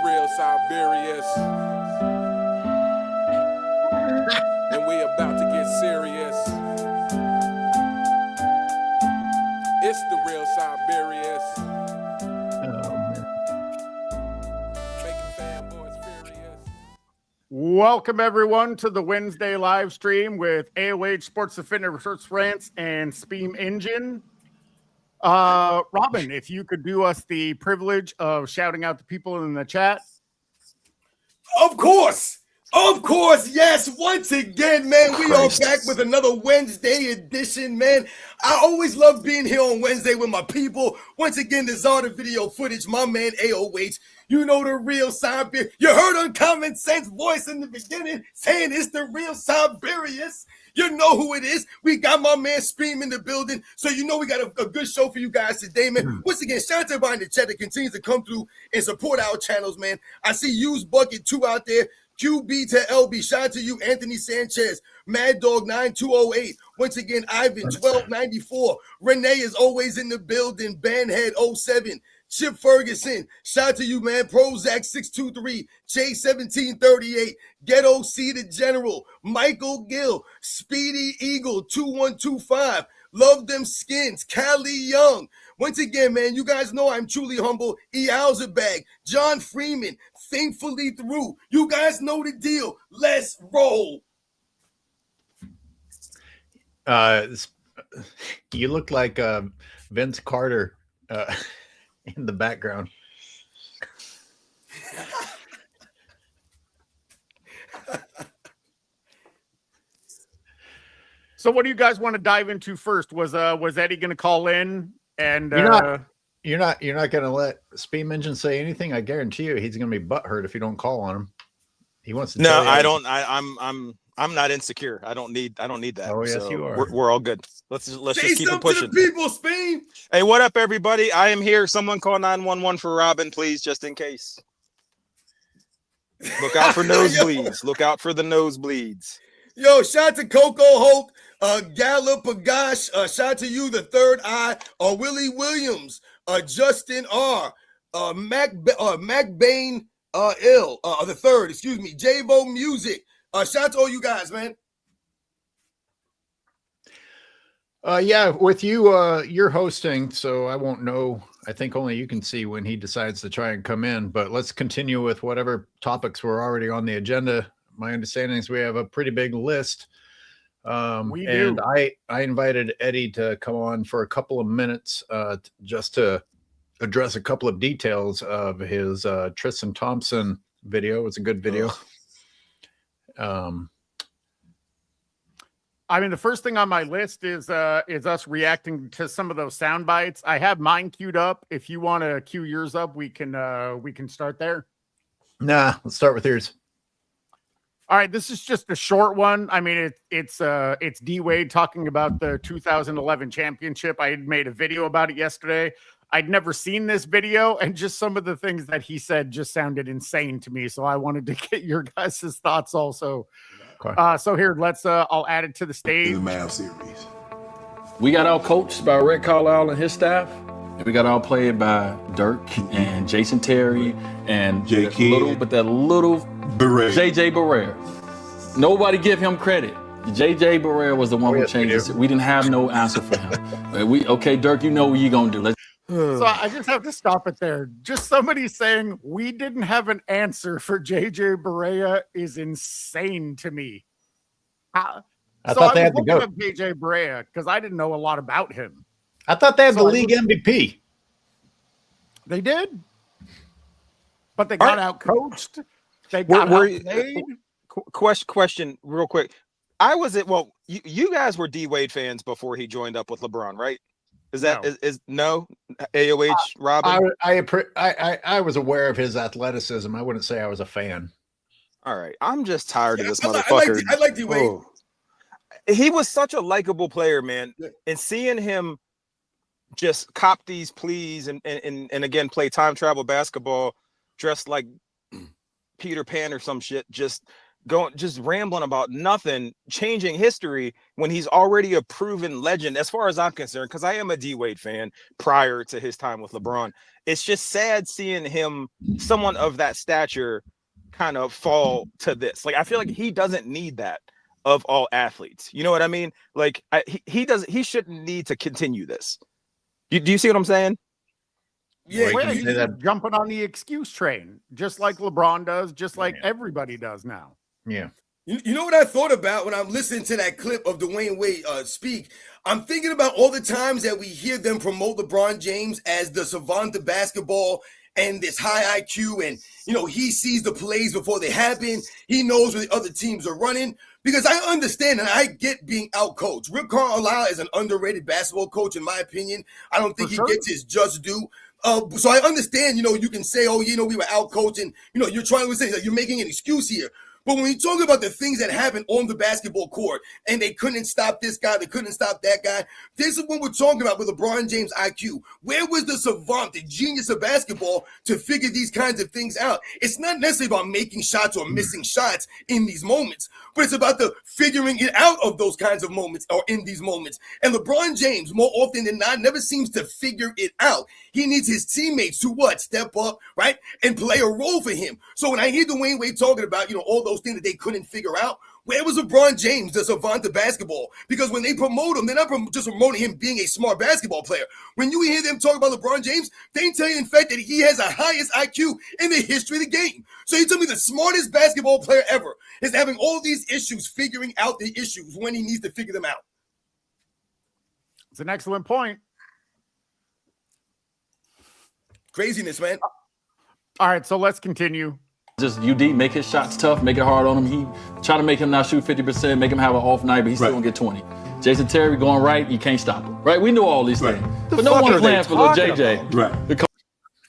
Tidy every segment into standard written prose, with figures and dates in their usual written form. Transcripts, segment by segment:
real Cyberius, and we about to get serious. It's the real Cyberius. Making fanboys furious. Welcome everyone to the Wednesday live stream with AOH Sports and Fitness Research Rants and SpeamEngine. Robin, if you could do us the privilege of shouting out the people in the chat. Of course, yes. Once again, man, we are back with another Wednesday edition, man. I always love being here on Wednesday with my people. Once again, this is all the video footage. My man AOH, you know the real Cyberius. You heard Uncommon Sense voice in the beginning saying it's the real Cyberius. You know who it is. We got my man Speam in the building. So you know we got a good show for you guys today, man. Once again, shout out to everybody in the chat that continues to come through and support our channels, man. I see Used Bucket 2 out there. QB to LB. Shout out to you, Anthony Sanchez. Mad Dog 9208. Once again, Ivan 1294. Renee is always in the building. Bandhead 07. Chip Ferguson, shout out to you, man. Prozac 623, J 1738, Ghetto C the General, Michael Gill, Speedy Eagle 2125, Love Them Skins, Callie Young. Once again, man, you guys know I'm truly humble. E. Alzerbag, John Freeman, Thankfully Through. You guys know the deal. Let's roll. You look like Vince Carter. In the background. So what do you guys want to dive into first? Was Eddie going to call in? And you're not going to let SpeamEngine say anything? I guarantee you he's going to be butthurt if you don't call on him. He wants to. No, I don't. I'm not insecure. I don't need that. Oh, yes, so you are. We're all good. Let's just keep it pushing. To the people, Speam. Hey, what up, everybody? I am here. Someone call 911 for Robin, please, just in case. Look out for nosebleeds. Look out for the nosebleeds. Yo, shout out to Coco Hope, Gala Pagash, shout out to you, the Third Eye, Willie Williams, Justin R, Mac Bain Ill, the third, excuse me, J-Bo Music. Shout out to all you guys, man. Yeah, with you, you're hosting, so I won't know. I think only you can see when he decides to try and come in, but let's continue with whatever topics were already on the agenda. My understanding is we have a pretty big list. We do. And I invited Eddie to come on for a couple of minutes just to address a couple of details of his Tristan Thompson video. It's a good video. I mean, the first thing on my list is us reacting to some of those sound bites. I have mine queued up. If you want to queue yours up, we can start there. Nah, let's start with yours. All right, this is just a short one. I mean, it's D Wade talking about the 2011 championship. I had made a video about it yesterday. I'd never seen this video, and just some of the things that he said just sounded insane to me. So I wanted to get your guys' thoughts also. Okay. So here, let's I'll add it to the stage. The Mav series. We got all coached by Rick Carlisle and his staff. And we got all played by Dirk and Jason Terry and that little Barrera. JJ Barrera. Nobody give him credit. JJ Barrera was the one who changed it. We didn't have no answer for him. Okay, Dirk, you know what you're gonna do. So I just have to stop it there. Just somebody saying we didn't have an answer for JJ Barea is insane to me. I thought they had to go. JJ Barea because I didn't know a lot about him. I thought they had the league MVP. They did, but they got out coached. They got outplayed. Question, real quick. I was it. Well, you guys were D Wade fans before he joined up with LeBron, right? Is that no AOH Robin? I was aware of his athleticism. I wouldn't say I was a fan. All right, I'm just tired of this motherfucker. I like D Wade. Oh. He was such a likable player, man, and seeing him just cop these pleas and again play time travel basketball dressed like Peter Pan or some shit. Just just rambling about nothing, changing history when he's already a proven legend, as far as I'm concerned, because I am a D-Wade fan prior to his time with LeBron. It's just sad seeing him, someone of that stature, kind of fall to this. Like, I feel like he doesn't need that of all athletes. You know what I mean? Like, he shouldn't need to continue this. Do you see what I'm saying? Yeah, well, he's jumping on the excuse train, just like LeBron does, just like everybody does now. Yeah. You know what I thought about when I'm listening to that clip of Dwayne Wade speak? I'm thinking about all the times that we hear them promote LeBron James as the savant of basketball and this high IQ, and he sees the plays before they happen. He knows where the other teams are running. Because I understand and I get being outcoached. Rick Carlisle is an underrated basketball coach, in my opinion. I don't think he gets his just due. So I understand, you can say, oh, we were outcoached, and you're trying to say that you're making an excuse here. But when you talk about the things that happened on the basketball court, and they couldn't stop this guy, they couldn't stop that guy, this is what we're talking about with LeBron James' IQ. Where was the savant, the genius of basketball to figure these kinds of things out? It's not necessarily about making shots or missing shots in these moments, but it's about the figuring it out of those kinds of moments or in these moments. And LeBron James, more often than not, never seems to figure it out. He needs his teammates to step up, right, and play a role for him. So when I hear Dwayne Wade talking about, all those things that they couldn't figure out, where was LeBron James, the savant of basketball? Because when they promote him, they're not just promoting him being a smart basketball player. When you hear them talk about LeBron James, they tell you, in fact, that he has the highest IQ in the history of the game. So you tell me the smartest basketball player ever is having all these issues, figuring out the issues when he needs to figure them out. It's an excellent point. Craziness, man. All right, so let's continue. Just UD, make his shots tough, make it hard on him. He try to make him not shoot 50%, make him have an off night, but he's still gonna get 20. Jason Terry going right, you can't stop him. Right? We know all these things. But no one playing for little JJ. Right.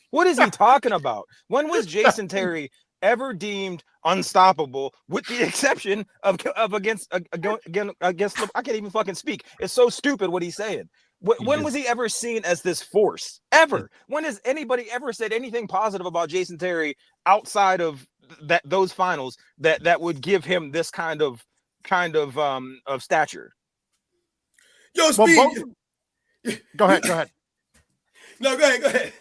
What is he talking about? When was Jason Terry ever deemed unstoppable, with the exception of against I can't even fucking speak. It's so stupid what he's saying. When was he ever seen as this force? Ever? When has anybody ever said anything positive about Jason Terry outside of those finals that would give him this kind of stature? Yo, Speed. Go ahead. No, go ahead.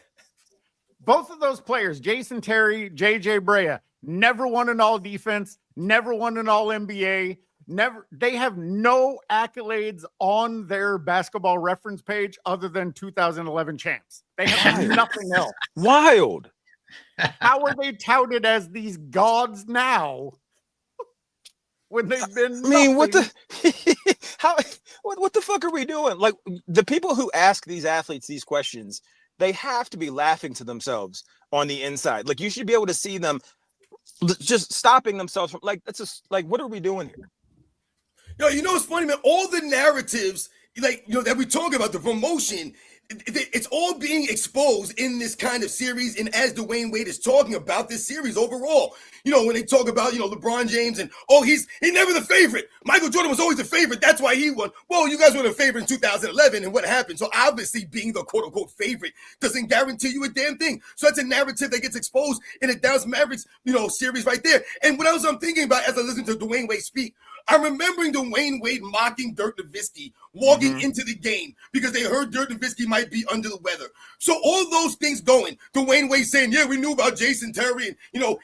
Both of those players, Jason Terry, JJ Barea, never won an all defense, never won an all NBA. They have no accolades on their basketball reference page other than 2011 champs. They have nothing else. Wild. How are they touted as these gods now when they've been? I mean, what the fuck are we doing? Like, the people who ask these athletes these questions, they have to be laughing to themselves on the inside. Like, you should be able to see them just stopping themselves from, like, that's just like, what are we doing here? Yo, you know what's funny, man? All the narratives, that we talk about, the promotion, it's all being exposed in this kind of series. And as Dwayne Wade is talking about this series overall, when they talk about, LeBron James and, he's never the favorite. Michael Jordan was always the favorite. That's why he won. Well, you guys were the favorite in 2011. And what happened? So obviously being the quote unquote favorite doesn't guarantee you a damn thing. So that's a narrative that gets exposed in the Dallas Mavericks, series right there. And what else I'm thinking about as I listen to Dwayne Wade speak, I'm remembering Dwayne Wade mocking Dirk Nowitzki walking into the game because they heard Dirk Nowitzki might be under the weather. So all those things going, Dwayne Wade saying, yeah, we knew about Jason Terry and,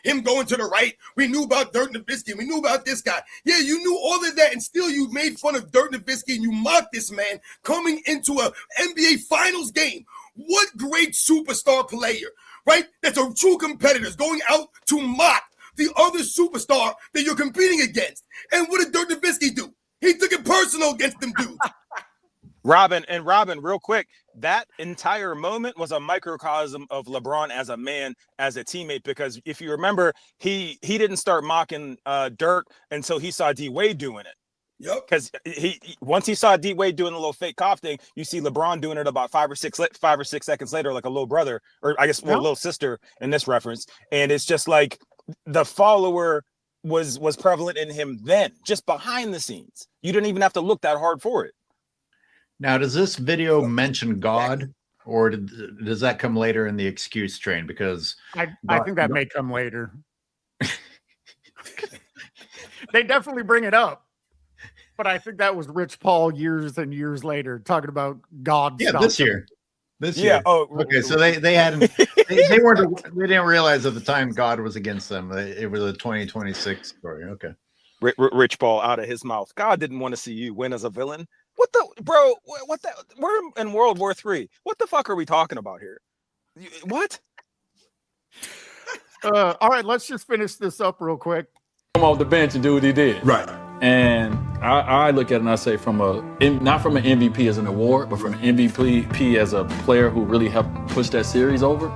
him going to the right. We knew about Dirk Nowitzki. We knew about this guy. Yeah, you knew all of that, and still you made fun of Dirk Nowitzki and you mocked this man coming into a NBA Finals game. What great superstar player, right? That's a true competitor is going out to mock the other superstar that you're competing against. And what did Dirk Nowitzki do? He took it personal against them dudes. Robin, real quick, that entire moment was a microcosm of LeBron as a man, as a teammate, because if you remember, he didn't start mocking Dirk until he saw D Wade doing it. Yep. Because once he saw D Wade doing a little fake cough thing, you see LeBron doing it about 5 or 6 seconds later, like a little brother, or I guess a little sister in this reference. And it's just like, the follower was prevalent in him then, just behind the scenes. You didn't even have to look that hard for it. Now, does this video mention God, or does that come later in the excuse train? Because I think that may come later. They definitely bring it up. But I think that was Rich Paul years and years later talking about God. Yeah, this year. This Yeah. year. Oh, Okay, so they hadn't they didn't realize at the time God was against them. It was a 2026 story. Okay. Rich Paul out of his mouth. God didn't want to see you win as a villain. What the bro? What the? We're in World War III. What the fuck are we talking about here? What? All right, let's just finish this up real quick. Come off the bench and do what he did. Right. And I look at it and I say not from an MVP as an award, but from an MVP as a player who really helped push that series over,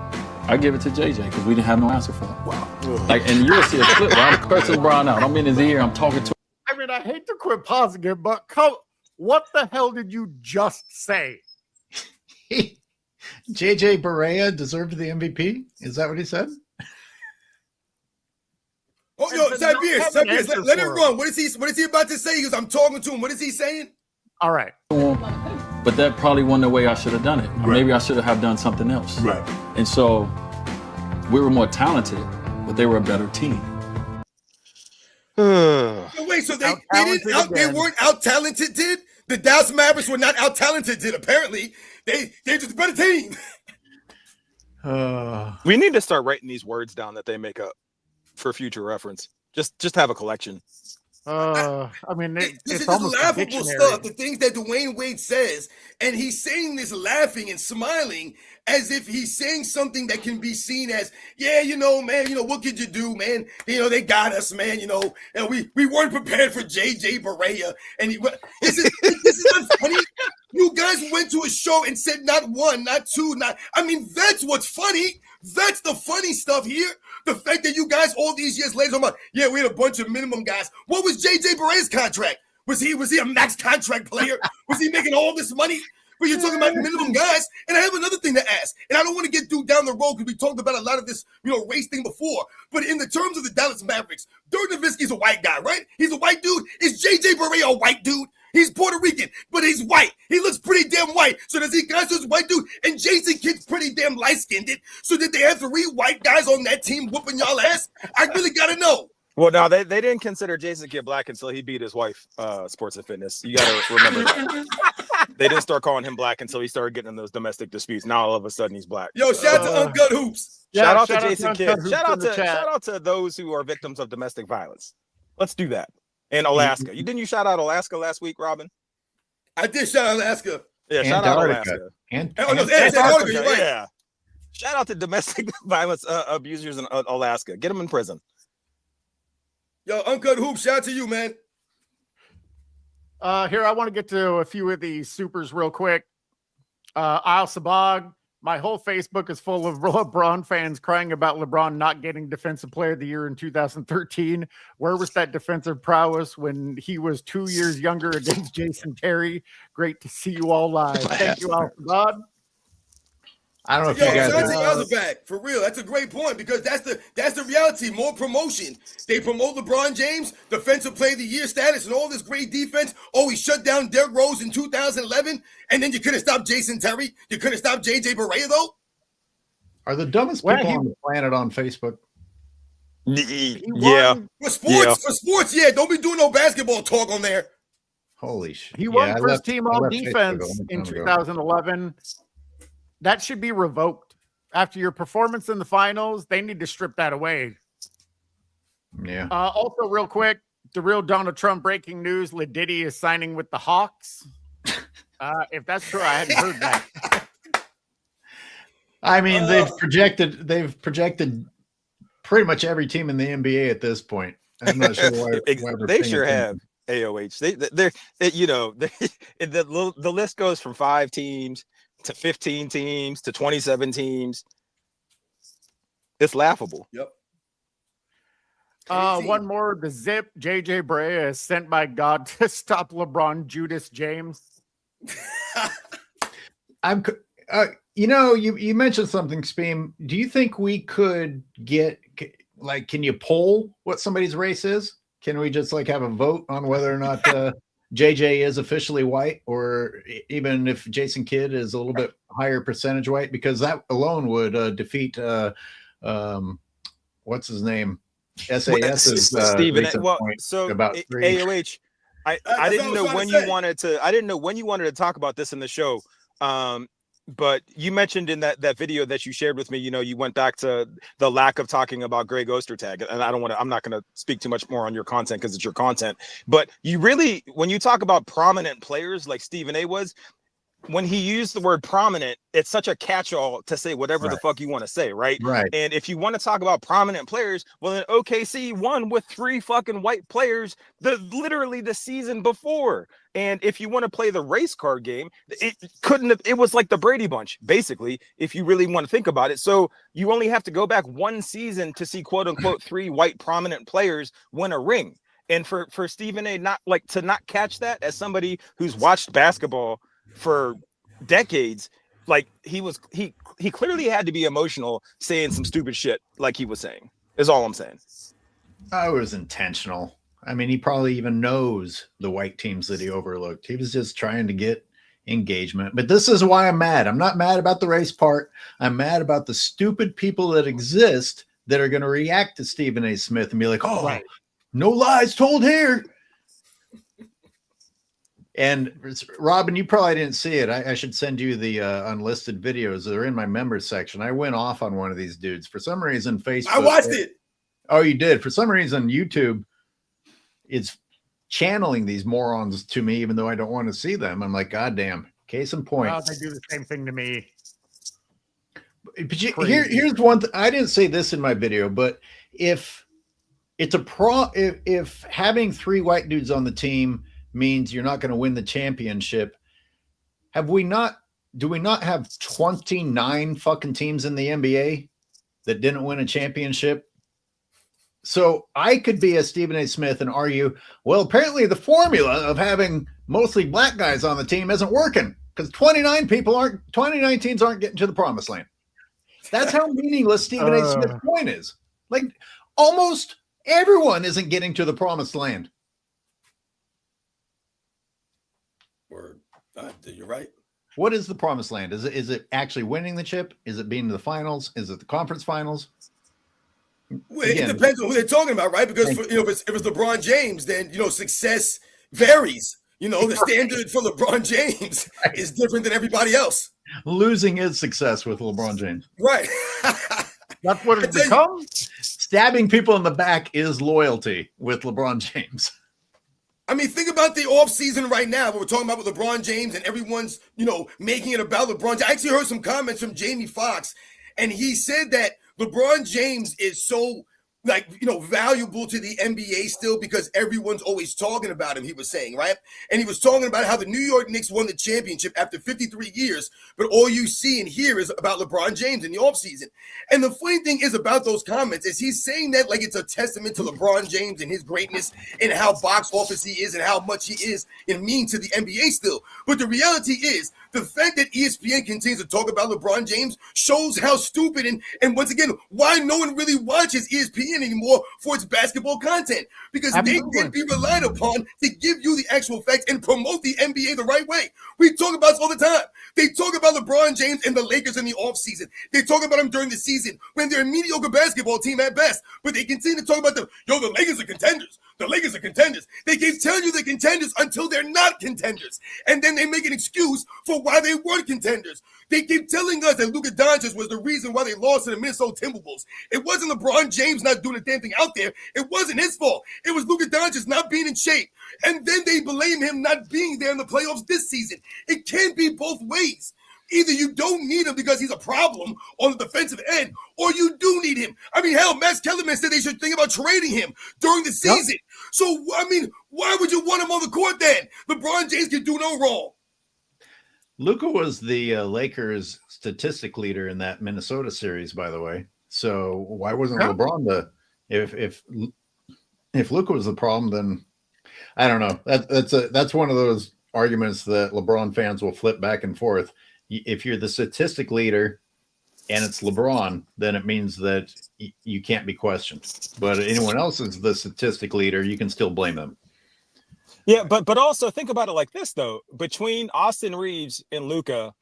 I give it to JJ because we didn't have no answer for him. Wow. Like, and you'll see a clip where I'm cursing LeBron out. I'm in his ear. I'm talking to him. I mean, I hate to quit pausing it, but what the hell did you just say? JJ Barea deserved the MVP? Is that what he said? Oh, yo, Cyberius, let it run. What is he about to say? He goes, I'm talking to him. What is he saying? All right. But that probably wasn't the way I should have done it. Or maybe I should have done something else. Right. And so we were more talented, but they were a better team. Wait, so they weren't out talented? Did the Dallas Mavericks were not out talented? Did apparently they're just a better team. We need to start writing these words down that they make up for future reference. Just have a collection. I mean, this it's is almost laughable stuff. The things that Dwayne Wade says, and he's saying this laughing and smiling as if he's saying something that can be seen as, yeah, man, what could you do, man? They got us, man. And we weren't prepared for JJ Barea. And this is not funny. You guys went to a show and said not one, not two, that's what's funny. That's the funny stuff here. The fact that you guys all these years later, we had a bunch of minimum guys. What was JJ Barea's contract? Was he a max contract player? Was he making all this money? But you're talking about minimum guys. And I have another thing to ask. And I don't want to get down the road because we talked about a lot of this, race thing before. But in the terms of the Dallas Mavericks, Dirk Nowitzki's a white guy, right? He's a white dude. Is JJ Barea a white dude? He's Puerto Rican, but he's white. He looks pretty damn white. So does he constitute a white dude? And Jason Kidd's pretty damn light-skinned. So did they have 3 white guys on that team whooping y'all ass? I really got to know. Well, no, they didn't consider Jason Kidd black until he beat his wife, Sports and Fitness. You got to remember that. They didn't start calling him black until he started getting in those domestic disputes. Now all of a sudden he's black. Yo, shout out to Uncut Hoops. Shout out to Jason Kidd. Shout out to those who are victims of domestic violence. Let's do that. And Alaska. Didn't you shout out Alaska last week, Robin? I did shout out Alaska. Yeah, shout out Alaska. Antarctica, right. Yeah. Shout out to domestic violence abusers in Alaska. Get them in prison. Yo, Uncut Hoops, shout out to you, man. Here, I want to get to a few of these supers real quick. Al Sabag, my whole Facebook is full of LeBron fans crying about LeBron not getting Defensive Player of the Year in 2013. Where was that defensive prowess when he was 2 years younger against Jason Terry? Great to see you all live. Thank you, Al Sabag. I don't know if you guys are back for real. That's a great point because that's the reality. More promotion. They promote LeBron James, Defensive Player of the Year status, and all this great defense. Oh, he shut down Derrick Rose in 2011, and then you couldn't stop Jason Terry. You couldn't stop JJ Barea though. Are the dumbest people on the planet on Facebook? Yeah. For sports, yeah. Don't be doing no basketball talk on there. Holy shit. He won first team all defense in 2011. That should be revoked. After your performance in the finals, they need to strip that away. Yeah. Also, real quick, the real Donald Trump breaking news: Liddy is signing with the Hawks. If that's true, I hadn't heard that. I mean, they've projected pretty much every team in the NBA at this point. I'm not sure why they sure have AOH. The list goes from 5 teams to 15 teams to 27 teams. It's laughable. Yep. One more. The Zip. JJ Barea is sent by God to stop LeBron Judas James. You mentioned something, Speam. Do you think we could can you poll what somebody's race is? Can we just have a vote on whether or not JJ is officially white, or even if Jason Kidd is a little bit higher percentage white, because that alone would defeat what's his name? SAS is Stephen. recent Well, point so about three. AOH. I That's didn't what I know was when trying you to say. wanted to. I didn't know when you wanted to talk about this in the show. But you mentioned in that video that you shared with me, you went back to the lack of talking about Greg Ostertag, and I'm not going to speak too much more on your content because it's your content. But you really, when you talk about prominent players like Stephen A was, when he used the word prominent, it's such a catch-all to say whatever the fuck you want to say, right? Right. And if you want to talk about prominent players, well, then OKC won with 3 fucking white players literally the season before. And if you want to play the race card game, it was like the Brady Bunch, basically, if you really want to think about it. So you only have to go back one season to see quote unquote 3 white prominent players win a ring. And for Stephen A not catch that, as somebody who's watched basketball for decades, like he clearly had to be emotional saying some stupid shit like he was saying, is all I'm saying. It was intentional. I mean, he probably even knows the white teams that he overlooked. He was just trying to get engagement. But this is why I'm mad. I'm not mad about the race part. I'm mad about the stupid people that exist that are going to react to Stephen A. Smith and be like, oh, no lies told here. And Robin, you probably didn't see it. I should send you the unlisted videos. They're in my members section. I went off on one of these dudes. For some reason, Facebook. I watched it. Oh, you did? For some reason, YouTube is channeling ththese morons to me, even though I don't want to see them. I'm like, God damn. Case in point. Well, they do the same thing to me. But here's one. I didn't say this in my video, but if it's if having 3 white dudes on the team means you're not going to win the championship, do we not have 29 fucking teams in the NBA that didn't win a championship? So I could be a Stephen A. Smith and argue, well, apparently the formula of having mostly black guys on the team isn't working because 29 teams aren't getting to the promised land. That's how meaningless Stephen A. Smith's point is. Like almost everyone isn't getting to the promised land. Word. You're right. What is the promised land? Is it actually winning the chip? Is it being in the finals? Is it the conference finals? Well, it depends on who they're talking about, right? Because if it's LeBron James, then success varies. The standard for LeBron James is different than everybody else. Losing is success with LeBron James. Right. That's what it's become. Stabbing people in the back is loyalty with LeBron James. I mean, think about the offseason right now. We're talking about with LeBron James and everyone's, making it about LeBron. I actually heard some comments from Jamie Foxx, and he said that LeBron James is so valuable to the NBA still because everyone's always talking about him, he was saying, right? And he was talking about how the New York Knicks won the championship after 53 years, but all you see and hear is about LeBron James in the offseason. And the funny thing is about those comments is he's saying that like it's a testament to LeBron James and his greatness and how box office he is and how much he is and mean to the NBA still. But the reality is the fact that ESPN continues to talk about LeBron James shows how stupid and once again, why no one really watches ESPN anymore for its basketball content, because they can be relied upon to give you the actual facts and promote the NBA the right way. We talk about this all the time. They talk about LeBron James and the Lakers in the offseason. They talk about him during the season when they're a mediocre basketball team at best, but they continue to talk about them. The Lakers are contenders. The Lakers are contenders. They keep telling you they're contenders until they're not contenders. And then they make an excuse for why they weren't contenders. They keep telling us that Luka Doncic was the reason why they lost to the Minnesota Timberwolves. It wasn't LeBron James not doing a damn thing out there. It wasn't his fault. It was Luka Doncic not being in shape. And then they blame him not being there in the playoffs this season. It can't be both ways. Either you don't need him because he's a problem on the defensive end, or you do need him. I mean, hell, Max Kellerman said they should think about trading him during the season. Yep. So, I mean, why would you want him on the court then? LeBron James can do no wrong. Luka was the Lakers statistic leader in that Minnesota series, by the way. So why wasn't LeBron the if Luka was the problem, then I don't know. That's one of those arguments that LeBron fans will flip back and forth. If you're the statistic leader and it's LeBron, then it means that you can't be questioned. But anyone else is the statistic leader, you can still blame them. Yeah, but also think about it like this, though. Between Austin Reeves and Luka,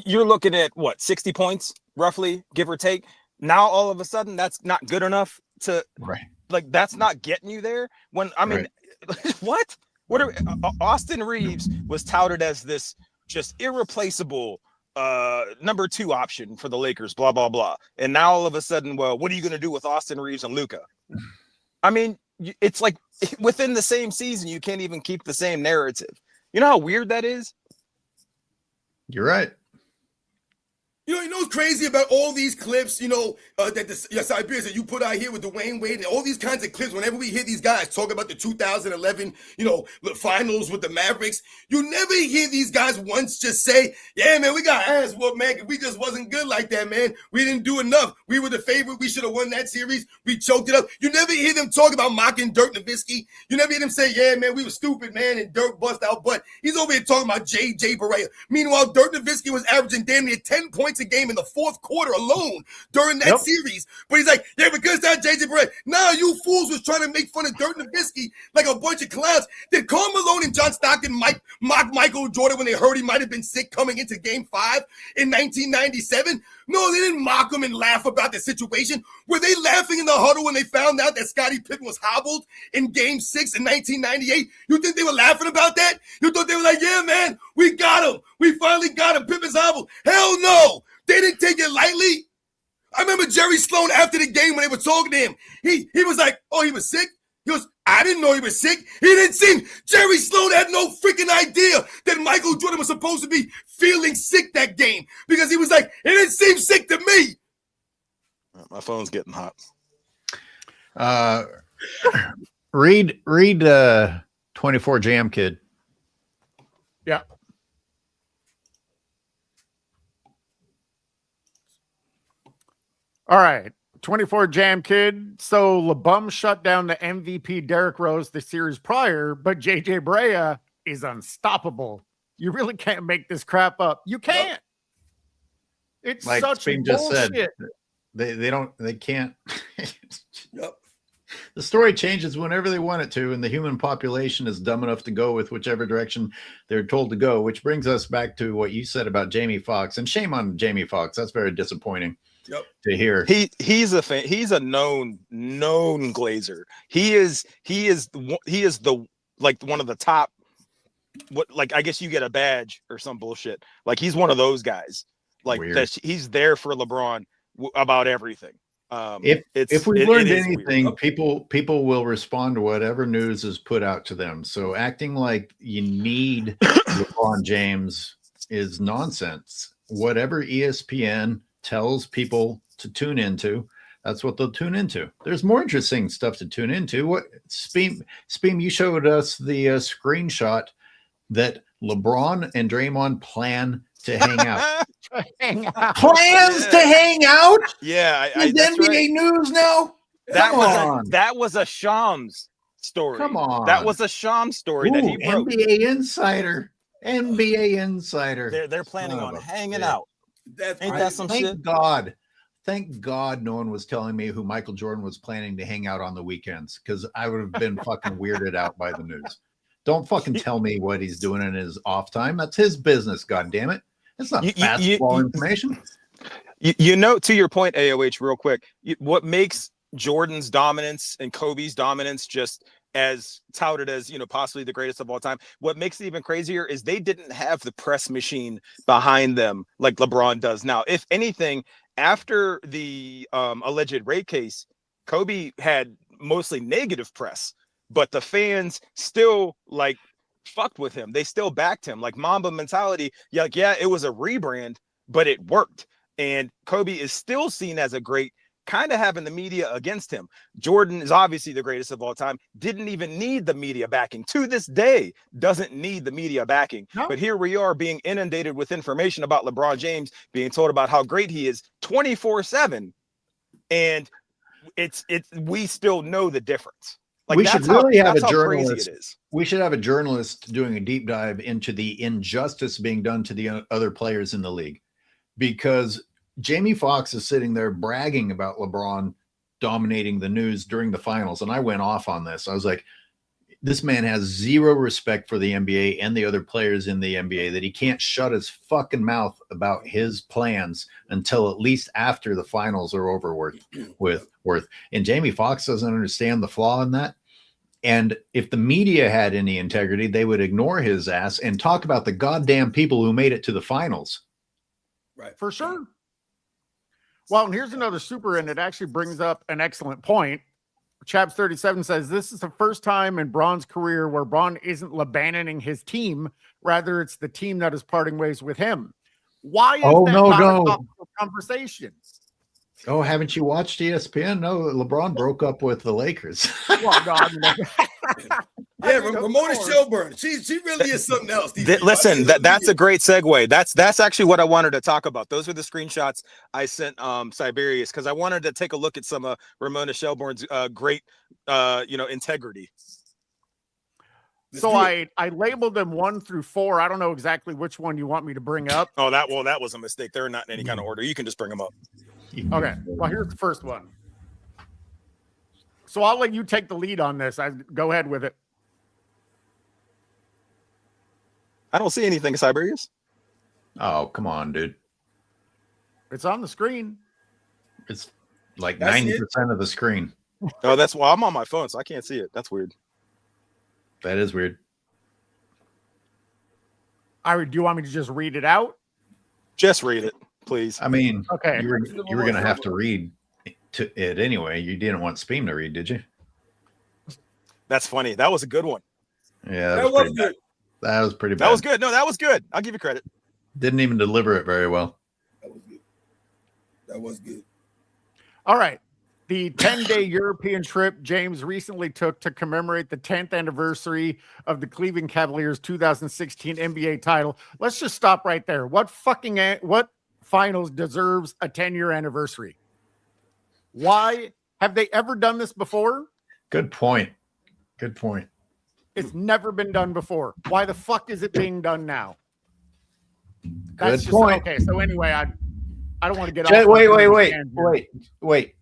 you're looking at, 60 points, roughly, give or take. Now all of a sudden that's not good enough to Right. like that's not getting you there. When I mean, what? What are Austin Reeves was touted as this just irreplaceable number 2 option for the Lakers, blah blah blah. And now all of a sudden, well, what are you going to do with Austin Reeves and Luka? I mean, it's like within the same season, you can't even keep the same narrative. You know how weird that is? You're right. You know what's crazy about all these clips, that Cyberius that you put out here with Dwayne Wade and all these kinds of clips, whenever we hear these guys talk about the 2011, the finals with the Mavericks, you never hear these guys once just say, yeah, man, we got ass whooped, man. We just wasn't good like that, man. We didn't do enough. We were the favorite. We should have won that series. We choked it up. You never hear them talk about mocking Dirk Nowitzki. You never hear them say, yeah, man, we were stupid, man, and Dirk bust out butt. He's over here talking about J.J. Barea. Meanwhile, Dirk Nowitzki was averaging damn near 10 points a game in the fourth quarter alone during that series. But he's like, yeah, because that J.J. Barea. Nah, you fools was trying to make fun of Dirk Nowitzki like a bunch of clowns. Did Karl Malone and John Stockton mock Michael Jordan when they heard he might have been sick coming into Game 5 in 1997? No, they didn't mock him and laugh about the situation. Were they laughing in the huddle when they found out that Scottie Pippen was hobbled in Game 6 in 1998? You think they were laughing about that? You thought they were like, yeah, man, we got him. We finally got him. Pippen's hobbled. Hell no. They didn't take it lightly. I remember Jerry Sloan after the game when they were talking to him. He was like, oh, he was sick? He goes, I didn't know he was sick. He didn't seem, Jerry Sloan had no freaking idea that Michael Jordan was supposed to be feeling sick that game because he was like, it didn't seem sick to me. My phone's getting hot. Read 24 Jam Kid. Yeah. All right. 24 Jam Kid. So LeBum shut down the MVP Derrick Rose the series prior, but JJ Barea is unstoppable. You really can't make this crap up. You can't. It's Like such Speam bullshit. just said, they can't. Yep. The story changes whenever they want it to, and the human population is dumb enough to go with whichever direction they're told to go, which brings us back to what you said about Jamie Foxx. And shame on Jamie Foxx. That's very disappointing to hear. He's a fan. He's a known glazer. He is the like one of the top. What, like, I guess you get a badge or some bullshit. Like, he's one of those guys. Like, that he's there for LeBron about everything. If we learned anything, people will respond to whatever news is put out to them. So acting like you need LeBron James is nonsense. Whatever ESPN tells people to tune into, that's what they'll tune into. There's more interesting stuff to tune into. What Speam, you showed us the screenshot that LeBron and Draymond plan to hang out. Plans to hang out? Yeah, Is NBA right. news now? That was a Shams story. Come on, that was a Shams story that he broke. NBA Insider. They're planning on hanging out. Ain't that some shit? Thank God no one was telling me who Michael Jordan was planning to hang out on the weekends, because I would have been fucking weirded out by the news. Don't fucking tell me what he's doing in his off time. That's his business, God damn it. It's not basketball information. To your point, AOH, real quick, what makes Jordan's dominance and Kobe's dominance just as touted as, possibly the greatest of all time, what makes it even crazier is they didn't have the press machine behind them like LeBron does now. If anything, after the alleged rape case, Kobe had mostly negative press, but the fans still fucked with him. They still backed him, like Mamba mentality. Yeah, it was a rebrand, but it worked. And Kobe is still seen as a great, kind of having the media against him. Jordan is obviously the greatest of all time. Didn't even need the media backing. To this day, doesn't need the media backing. No. But here we are being inundated with information about LeBron James, being told about how great he is 24/7. And we still know the difference. We should really have a journalist. We should have a journalist doing a deep dive into the injustice being done to the other players in the league, because Jamie Foxx is sitting there bragging about LeBron dominating the news during the finals. And I went off on this. I was like, This man has zero respect for the NBA and the other players in the NBA, that he can't shut his fucking mouth about his plans until at least after the finals are over with. And Jamie Foxx doesn't understand the flaw in that. And if the media had any integrity, they would ignore his ass and talk about the goddamn people who made it to the finals. Right. For sure. Well, and here's another super, and it actually brings up an excellent point. Chaps37 says this is the first time in Braun's career where Braun isn't abandoning his team. Rather, it's the team that is parting ways with him. Why is that not a topical conversation? Oh, haven't you watched ESPN? No, LeBron broke up with the Lakers. Well, no, I mean, yeah, Ramona Shelburne. She really is something else. Listen, that's a great segue. That's actually what I wanted to talk about. Those were the screenshots I sent Cyberius, because I wanted to take a look at some of Ramona Shelburne's great integrity. So I labeled them 1 through 4. I don't know exactly which one you want me to bring up. Oh, that was a mistake. They're not in any kind of order. You can just bring them up. Okay. Well, here's the first one. So I'll let you take the lead on this. Go ahead with it. I don't see anything, Cyberius. Oh, come on, dude. It's on the screen. It's like 90% of the screen. Oh, I'm on my phone, so I can't see it. That's weird. That is weird. Do you want me to just read it out? Just read it, please. I mean, okay. You were going to have to read it anyway. You didn't want Speam to read, did you? That's funny. That was a good one. Yeah, that was good. That was pretty bad. That was good. No, that was good. I'll give you credit. Didn't even deliver it very well. That was good. All right. The 10-day European trip James recently took to commemorate the 10th anniversary of the Cleveland Cavaliers' 2016 NBA title. Let's just stop right there. What finals deserves a 10-year anniversary? Why? Have they ever done this before? Good point. Good point. It's never been done before. Why the fuck is it being done now? That's good point. Okay, so anyway, I don't want to get off. Wait.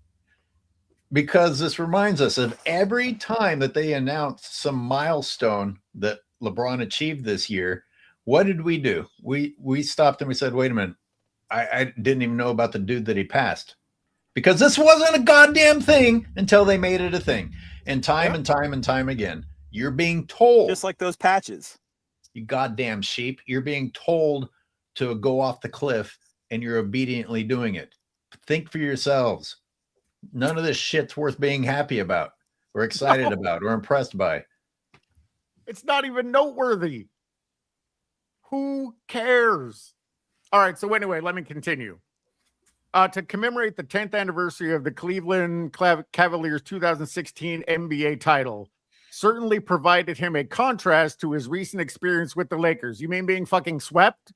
Because this reminds us of every time that they announced some milestone that LeBron achieved this year. What did we do? We stopped and we said, wait a minute. I didn't even know about the dude that he passed. Because this wasn't a goddamn thing until they made it a thing. And time again, you're being told. Just like those patches. You goddamn sheep. You're being told to go off the cliff and you're obediently doing it. Think for yourselves. None of this shit's worth being happy about or excited about or impressed by. It's not even noteworthy. Who cares? All right. So anyway, let me continue. To commemorate the 10th anniversary of the Cleveland Cavaliers 2016 NBA title, certainly provided him a contrast to his recent experience with the Lakers. You mean being fucking swept?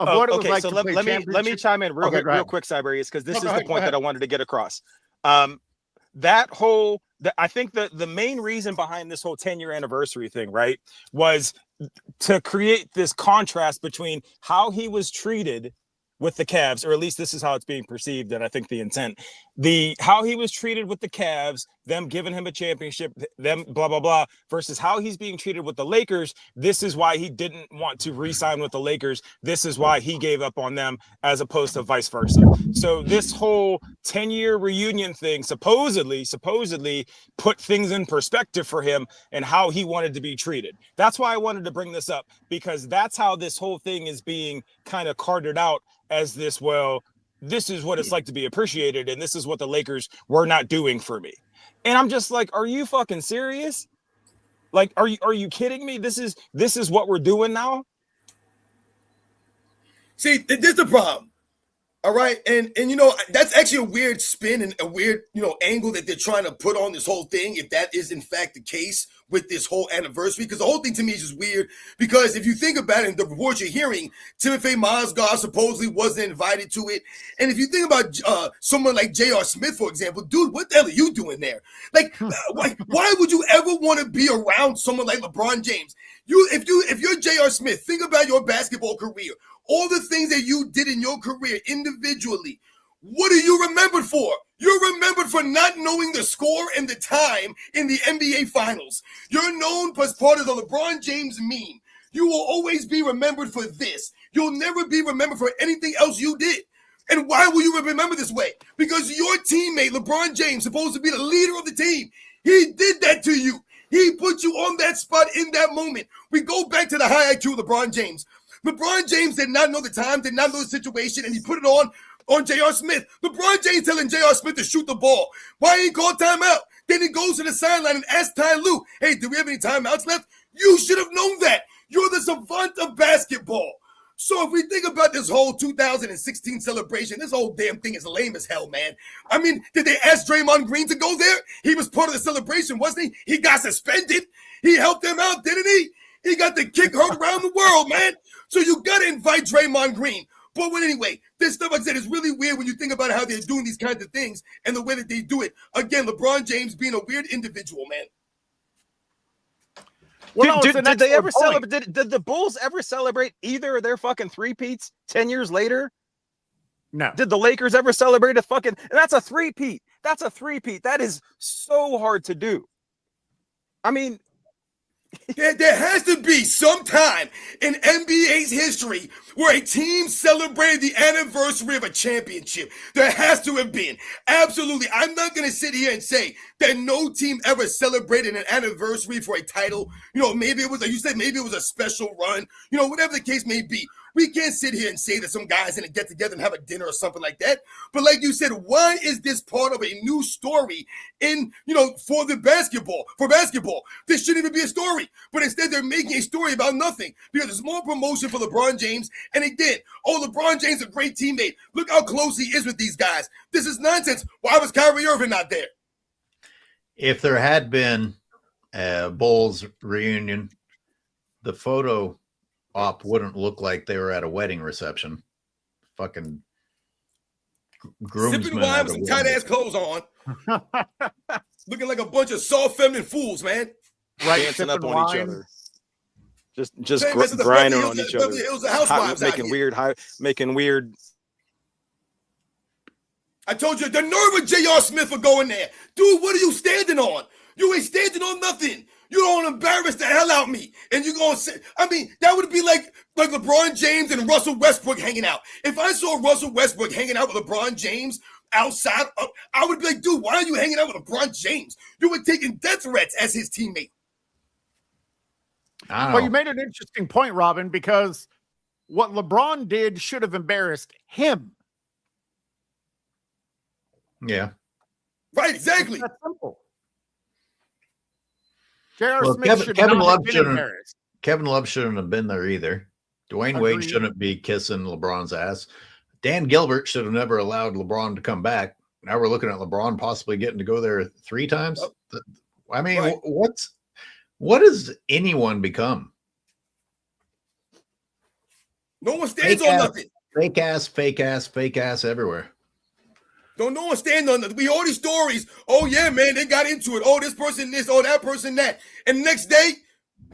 Let me chime in real quick, Cyberius, because this is the point that I wanted to get across. I think the main reason behind this whole 10-year anniversary thing, right, was to create this contrast between how he was treated with the Cavs, or at least this is how it's being perceived, and I think the intent, how he was treated with the Cavs, them giving him a championship, them blah, blah, blah, versus how he's being treated with the Lakers. This is why he didn't want to re-sign with the Lakers. This is why he gave up on them, as opposed to vice versa. So this whole 10-year reunion thing supposedly put things in perspective for him and how he wanted to be treated. That's why I wanted to bring this up, because that's how this whole thing is being kind of carted out as this, well, this is what it's like to be appreciated, and this is what the Lakers were not doing for me. And I'm just like, are you fucking serious? Like, are you kidding me? This is what we're doing now? See, this is the problem. All right. And that's actually a weird spin and a weird, angle that they're trying to put on this whole thing, if that is in fact the case with this whole anniversary. Because the whole thing to me is just weird. Because if you think about it, the reports you're hearing, Timothy Mozgov supposedly wasn't invited to it. And if you think about someone like J.R. Smith, for example, dude, what the hell are you doing there? Like, why would you ever want to be around someone like LeBron James? If you're J.R. Smith, think about your basketball career. All the things that you did in your career individually, what are you remembered for? You're remembered for not knowing the score and the time in the NBA Finals. You're known as part of the LeBron James meme. You will always be remembered for this. You'll never be remembered for anything else you did. And why will you remember this way? Because your teammate, LeBron James, supposed to be the leader of the team, he did that to you. He put you on that spot in that moment. We go back to the high IQ of LeBron James. LeBron James did not know the time, did not know the situation, and he put it on J.R. Smith. LeBron James telling J.R. Smith to shoot the ball. Why he ain't called timeout? Then he goes to the sideline and asks Ty Lue, hey, do we have any timeouts left? You should have known that. You're the savant of basketball. So if we think about this whole 2016 celebration, this whole damn thing is lame as hell, man. I mean, did they ask Draymond Green to go there? He was part of the celebration, wasn't he? He got suspended. He helped them out, didn't he? He got the kick heard around the world, man. So you got to invite Draymond Green. But anyway, this stuff, like I said, is really weird when you think about how they're doing these kinds of things and the way that they do it. Again, LeBron James being a weird individual, man. Well, did they ever celebrate? Did the Bulls ever celebrate either of their fucking three-peats 10 years later? No. Did the Lakers ever celebrate a fucking... And that's a three-peat. That's a three-peat. That is so hard to do. I mean... There has to be some time in NBA's history where a team celebrated the anniversary of a championship. There has to have been. Absolutely. I'm not going to sit here and say that no team ever celebrated an anniversary for a title. You know, maybe it was, you said maybe it was a special run. You know, whatever the case may be. We can't sit here and say that some guys going to get together and have a dinner or something like that. But like you said, why is this part of a new story in, you know, for basketball? This shouldn't even be a story. But instead, they're making a story about nothing because there's more promotion for LeBron James. And again, LeBron James is a great teammate. Look how close he is with these guys. This is nonsense. Why was Kyrie Irving not there? If there had been a Bulls reunion, the photo op wouldn't look like they were at a wedding reception. Fucking groomsmen. Sipping wine with some tight ass clothes on. Looking like a bunch of soft feminine fools, man. Right, dancing up on wine. each other. Just grinding on each other. Making weird. I told you, the nerve of J.R. Smith for going there. Dude, what are you standing on? You ain't standing on nothing. You don't embarrass the hell out of me. And you going to say, I mean, that would be like LeBron James and Russell Westbrook hanging out. If I saw Russell Westbrook hanging out with LeBron James outside, I would be like, dude, why are you hanging out with LeBron James? You were taking death threats as his teammate. Well, you made an interesting point, Robin, because what LeBron did should have embarrassed him. Yeah. Right, exactly. It's that simple. J.R. Well, Smith Kevin Love shouldn't have been there either. Dwayne Wade shouldn't be kissing LeBron's ass. Dan Gilbert should have never allowed LeBron to come back. Now we're looking at LeBron possibly getting to go there 3 times. I mean, right. What does anyone become? No one stands on nothing. Fake ass everywhere. Don't no one stand on nothing. We hear all these stories. Oh, yeah, man, they got into it. Oh, this person this. Oh, that person that. And the next day,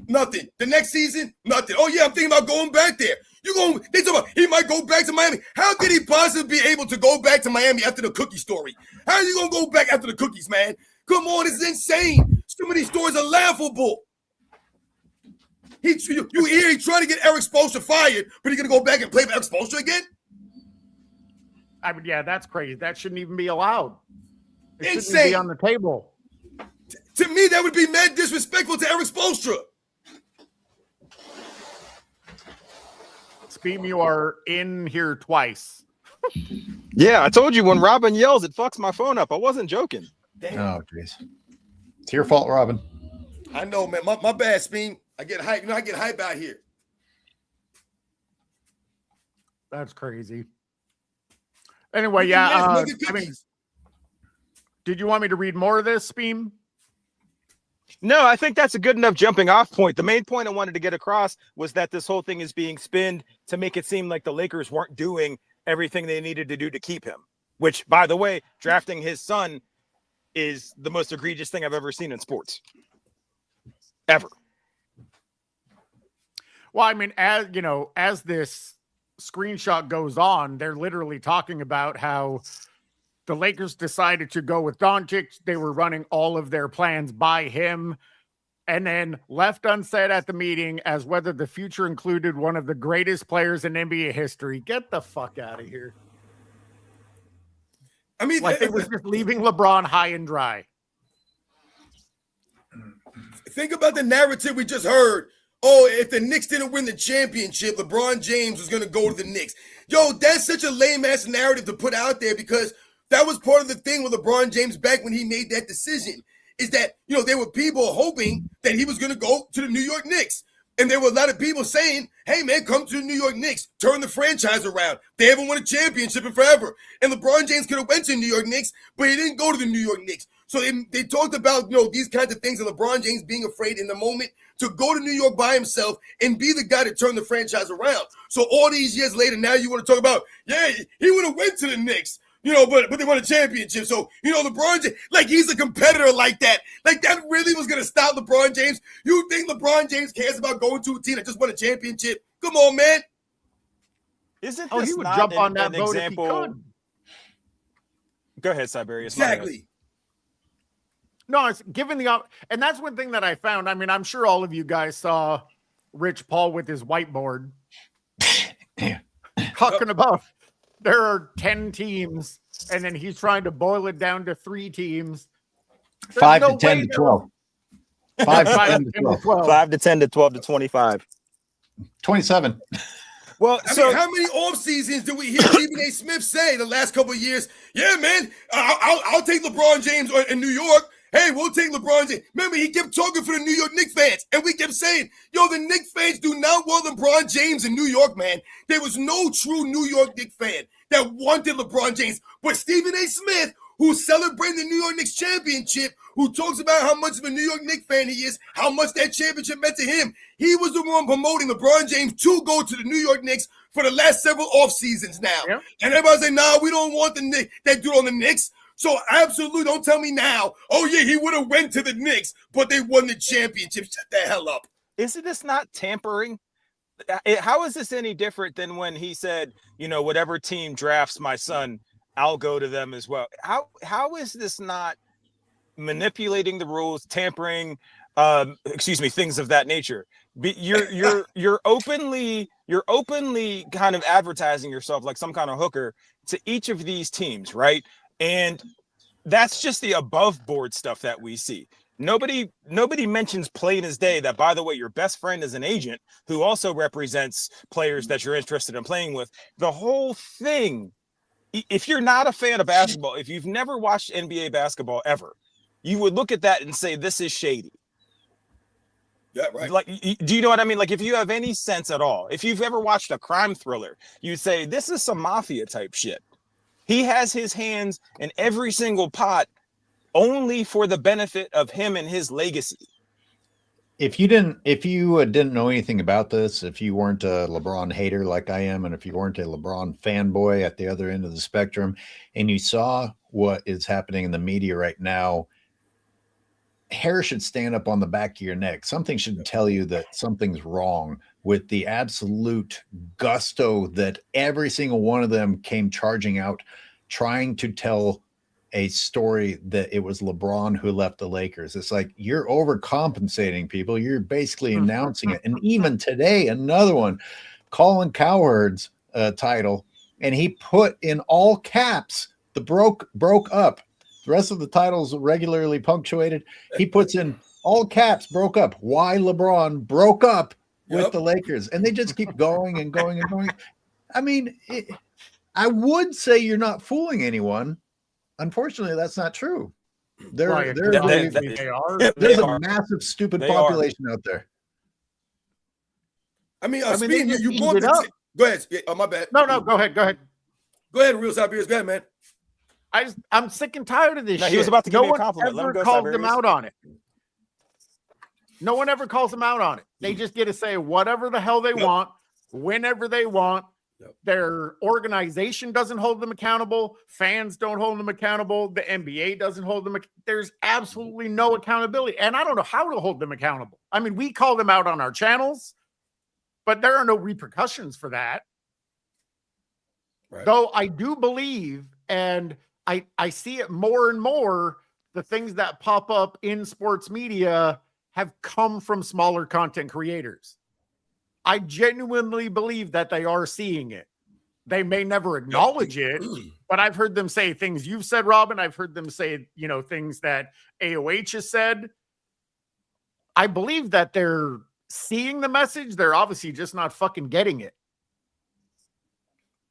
nothing. The next season, nothing. Oh, yeah, I'm thinking about going back there. They talk about he might go back to Miami. How could he possibly be able to go back to Miami after the cookie story? How are you going to go back after the cookies, man? Come on, this is insane. Some of these stories are laughable. You hear he trying to get Eric Spoelstra fired, but he's going to go back and play for Eric Spoelstra again? I mean, yeah, that's crazy. That shouldn't even be allowed. It Insane. shouldn't be on the table. To me, that would be mad disrespectful to Eric Spoelstra. Speam, you are in here twice. Yeah, I told you when Robin yells, it fucks my phone up. I wasn't joking. Damn. Oh, jeez. It's your fault, Robin. I know, man. My bad, Speam. I get hype. You know, I get hype out here. That's crazy. Anyway, yeah. I mean, did you want me to read more of this, Speam? No, I think that's a good enough jumping off point. The main point I wanted to get across was that this whole thing is being spinned to make it seem like the Lakers weren't doing everything they needed to do to keep him, which, by the way, drafting his son is the most egregious thing I've ever seen in sports. Ever. Well, I mean, as this screenshot goes on, they're literally talking about how the Lakers decided to go with Doncic. They were running all of their plans by him, and then left unsaid at the meeting as whether the future included one of the greatest players in NBA history. Get the fuck out of here. I mean, Like they were just leaving LeBron high and dry. think about the narrative we just heard. Oh, if the Knicks didn't win the championship, LeBron James was going to go to the Knicks. Yo, that's such a lame-ass narrative to put out there because that was part of the thing with LeBron James back when he made that decision, is that, you know, there were people hoping that he was going to go to the New York Knicks. And there were a lot of people saying, hey, man, come to the New York Knicks, turn the franchise around. They haven't won a championship in forever. And LeBron James could have went to the New York Knicks, but he didn't go to the New York Knicks. So they talked about, you know, these kinds of things, and LeBron James being afraid in the moment to go to New York by himself and be the guy to turn the franchise around. So all these years later, now you want to talk about, yeah, he would have went to the Knicks, you know, but they won a championship. So, you know, LeBron James, like he's a competitor like that. Like that really was going to stop LeBron James. You think LeBron James cares about going to a team that just won a championship? Come on, man. Isn't Oh, this he would not jump on that an boat example? if he could. Go ahead, Cyberius. My bad. Exactly. No, it's given the and that's one thing that I found. I mean, I'm sure all of you guys saw Rich Paul with his whiteboard talking about there are 10 teams, and then he's trying to boil it down to 3 teams. There's 5 no to 10 way to there- 12. 5 to 5 10 to to 10 to 12. 12. 5 to 10 to 12 to 25. 27. Well, I so mean, how many off seasons do we hear Stephen A. Smith say the last couple of years? Yeah, man, I'll take LeBron James in New York. Hey, we'll take LeBron James. Remember, he kept talking for the New York Knicks fans, and we kept saying, yo, the Knicks fans do not want LeBron James in New York, man. There was no true New York Knicks fan that wanted LeBron James. But Stephen A. Smith, who's celebrating the New York Knicks championship, who talks about how much of a New York Knicks fan he is, how much that championship meant to him, he was the one promoting LeBron James to go to the New York Knicks for the last several off seasons now. Yeah. And everybody's like, nah, we don't want the Knicks, that dude on the Knicks. So absolutely don't tell me now, oh yeah, he would have went to the Knicks, but they won the championship. Shut the hell up. isn't this not tampering? How is this any different than when he said, you know, whatever team drafts my son, I'll go to them as well? How is this not manipulating the rules, tampering, things of that nature? You're openly kind of advertising yourself like some kind of hooker to each of these teams, right? And that's just the above board stuff that we see. Nobody mentions plain as day that, by the way, your best friend is an agent who also represents players that you're interested in playing with. The whole thing, if you're not a fan of basketball, if you've never watched NBA basketball ever, you would look at that and say, this is shady. Yeah, right. Like, do you know what I mean? Like, if you have any sense at all, if you've ever watched a crime thriller, you'd say, this is some mafia type shit. He has his hands in every single pot only for the benefit of him and his legacy. If you didn't know anything about this, if you weren't a LeBron hater like I am, and if you weren't a LeBron fanboy at the other end of the spectrum, and you saw what is happening in the media right now, hair should stand up on the back of your neck. Something should tell you that something's wrong with the absolute gusto that every single one of them came charging out, trying to tell a story that it was LeBron who left the Lakers. It's like, you're overcompensating, people. You're basically announcing it. And even today, another one, Colin Cowherd's title, and he put in all caps the broke up. The rest of the titles regularly punctuated. He puts in all caps, broke up. Why LeBron broke up with the Lakers. And they just keep going and going and going. I mean, I would say you're not fooling anyone. Unfortunately, that's not true. There's a massive stupid population out there. I mean, they speaking, just you eat bought it up. Go ahead. Yeah, oh, my bad. No, go ahead. Go ahead, real Cyberius. Go ahead, man. I'm sick and tired of this shit. He was about to give me a one compliment. Let him ever go, called Cyberius. them out on it. No one ever calls them out on it. They just get to say whatever the hell they want, whenever they want. Their organization doesn't hold them accountable. Fans don't hold them accountable. The NBA doesn't hold them. There's absolutely no accountability. And I don't know how to hold them accountable. I mean, we call them out on our channels, but there are no repercussions for that. Right. Though I do believe, and I see it more and more. The things that pop up in sports media have come from smaller content creators. I genuinely believe that they are seeing it. They may never acknowledge it, but I've heard them say things you've said, Robin. I've heard them say, things that AOH has said. I believe that they're seeing the message. They're obviously just not fucking getting it.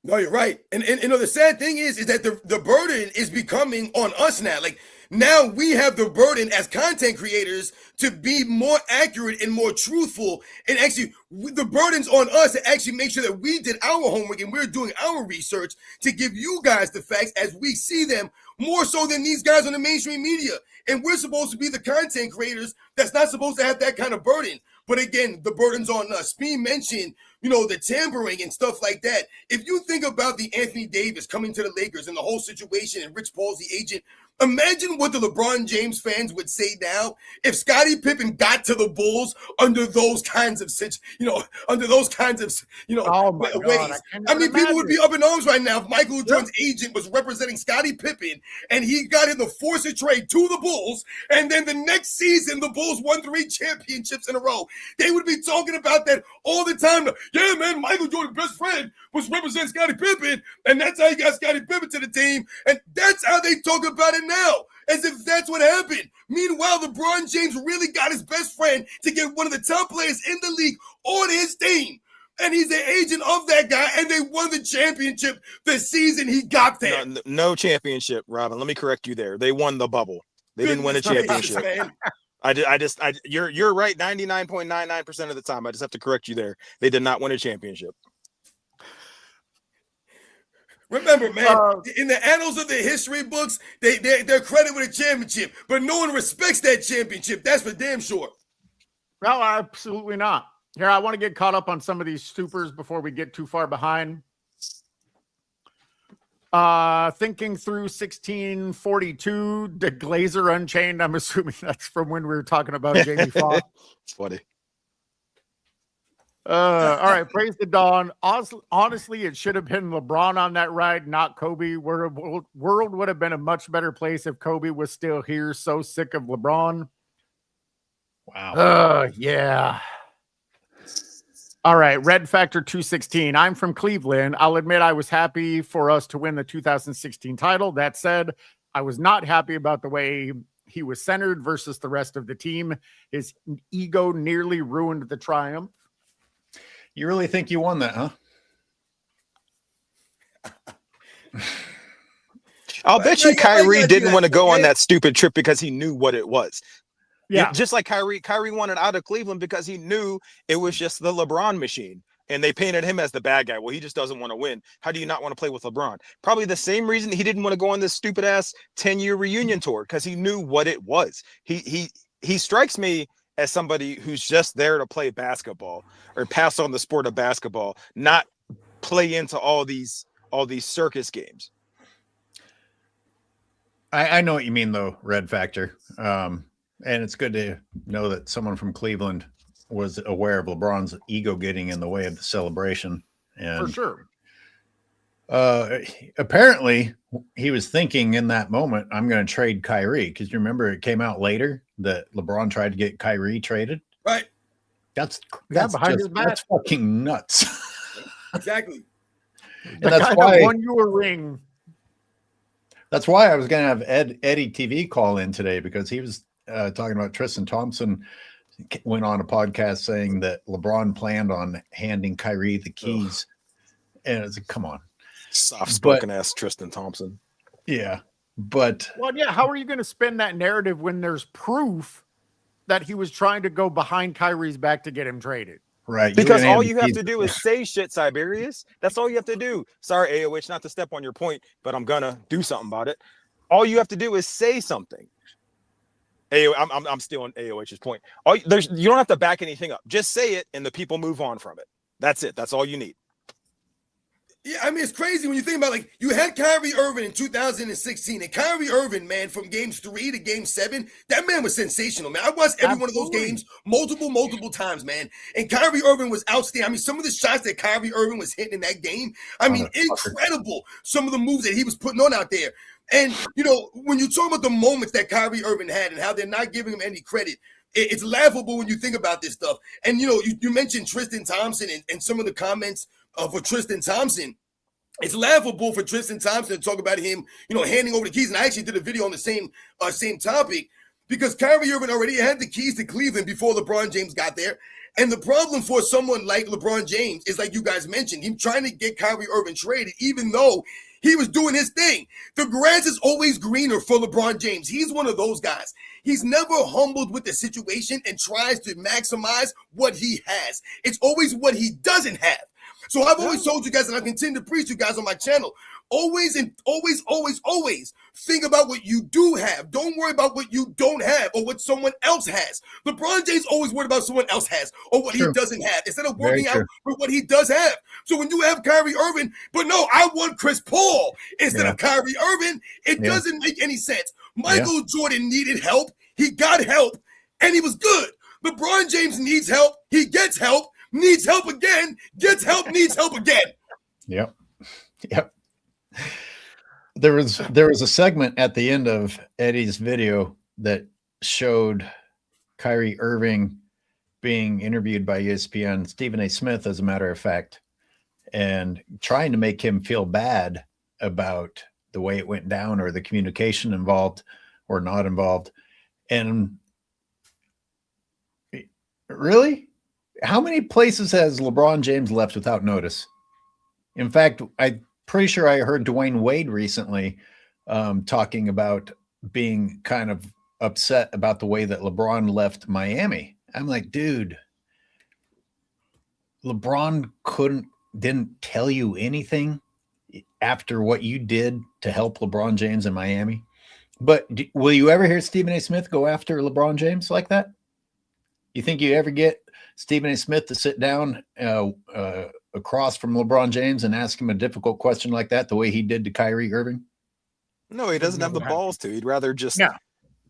No, you're right. And the sad thing is that the burden is becoming on us now. Like, now we have the burden as content creators to be more accurate and more truthful. And actually, the burden's on us to actually make sure that we did our homework and we're doing our research to give you guys the facts as we see them, more so than these guys on the mainstream media. And we're supposed to be the content creators that's not supposed to have that kind of burden. But again, the burden's on us. Speed mentioned, the tampering and stuff like that. If you think about the Anthony Davis coming to the Lakers and the whole situation and Rich Paul's the agent, imagine what the LeBron James fans would say now if Scottie Pippen got to the Bulls under those kinds of ways. I mean, people would be up in arms right now if Michael Jordan's agent was representing Scottie Pippen and he got him to force a trade to the Bulls, and then the next season the Bulls won 3 championships in a row. They would be talking about that all the time. Yeah, man, Michael Jordan's best friend was representing Scottie Pippen, and that's how he got Scottie Pippen to the team, and that's how they talk about it now, as if that's what happened. Meanwhile, LeBron James really got his best friend to get one of the top players in the league on his team. And he's the agent of that guy, and they won the championship the season he got there. No championship, Robin. Let me correct you there. They won the bubble. They didn't win a championship. Man. You're right 99.99% of the time. I just have to correct you there. They did not win a championship. Remember, man, in the annals of the history books, they're credited with a championship, but no one respects that championship. That's for damn sure. No, absolutely not. Here, I want to get caught up on some of these stoopers before we get too far behind. Thinking through 1642, the Glazer Unchained. I'm assuming that's from when we were talking about Jamie Foxx. It's funny. All right, praise the dawn. Honestly, it should have been LeBron on that ride, not Kobe. World would have been a much better place if Kobe was still here. So sick of LeBron. Wow. Yeah. All right, Red Factor 216. I'm from Cleveland. I'll admit I was happy for us to win the 2016 title. That said, I was not happy about the way he was centered versus the rest of the team. His ego nearly ruined the triumph. You really think you won that, huh? I'll bet you Kyrie didn't want to go on that stupid trip because he knew what it was. Yeah. Just like Kyrie wanted out of Cleveland because he knew it was just the LeBron machine. And they painted him as the bad guy. Well, he just doesn't want to win. How do you not want to play with LeBron? Probably the same reason he didn't want to go on this stupid ass 10-year reunion tour, because he knew what it was. He strikes me as somebody who's just there to play basketball or pass on the sport of basketball, not play into all these circus games. I know what you mean though, Red Factor. And it's good to know that someone from Cleveland was aware of LeBron's ego getting in the way of the celebration. And for sure. Apparently he was thinking in that moment, I'm going to trade Kyrie. Because you remember it came out later that LeBron tried to get Kyrie traded. Right. That's behind his back. That's fucking nuts. Exactly. And the that's guy why that won you a ring. That's why I was going to have Eddie TV call in today, because he was talking about Tristan Thompson went on a podcast saying that LeBron planned on handing Kyrie the keys. And it's like, come on. Soft-spoken ass Tristan Thompson. Yeah. But well, yeah, how are you going to spin that narrative when there's proof that he was trying to go behind Kyrie's back to get him traded? Right. Because all you have to do is say shit, Cyberius. That's all you have to do. Sorry, AOH, not to step on your point, but I'm gonna do something about it. All you have to do is say something. I'm still on AOH's point. You don't have to back anything up. Just say it, and the people move on from it. That's it. That's all you need. Yeah, I mean, it's crazy when you think about, like, you had Kyrie Irving in 2016, and Kyrie Irving, man, from games 3 to game 7, that man was sensational, man. I watched every one of those games multiple times, man. And Kyrie Irving was outstanding. I mean, some of the shots that Kyrie Irving was hitting in that game, I mean, incredible. Some of the moves that he was putting on out there. And, you know, when you talk about the moments that Kyrie Irving had and how they're not giving him any credit, it's laughable when you think about this stuff. And, you know, you mentioned Tristan Thompson and some of the comments for Tristan Thompson. It's laughable for Tristan Thompson to talk about him, you know, handing over the keys. And I actually did a video on the same topic because Kyrie Irving already had the keys to Cleveland before LeBron James got there. And the problem for someone like LeBron James is, like you guys mentioned, him trying to get Kyrie Irving traded, even though he was doing his thing. The grass is always greener for LeBron James. He's one of those guys. He's never humbled with the situation and tries to maximize what he has. It's always what he doesn't have. So I've always told you guys, and I continue to preach you guys on my channel, always think about what you do have. Don't worry about what you don't have or what someone else has. LeBron James always worried about someone else has or what he doesn't have instead of working out with what he does have. So when you have Kyrie Irving, but no, I want Chris Paul instead of Kyrie Irving, it doesn't make any sense. Michael Jordan needed help. He got help, and he was good. LeBron James needs help. He gets help. Needs help again, gets help, needs help again. Yep. There was a segment at the end of Eddie's video that showed Kyrie Irving being interviewed by ESPN, Stephen A. Smith, as a matter of fact, and trying to make him feel bad about the way it went down or the communication involved or not involved. And really? How many places has LeBron James left without notice? In fact, I'm pretty sure I heard Dwayne Wade recently talking about being kind of upset about the way that LeBron left Miami. I'm like, dude, LeBron didn't tell you anything after what you did to help LeBron James in Miami. But will you ever hear Stephen A. Smith go after LeBron James like that? You think you ever get Stephen A. Smith to sit down across from LeBron James and ask him a difficult question like that, the way he did to Kyrie Irving? No, he doesn't have the balls to. He'd rather just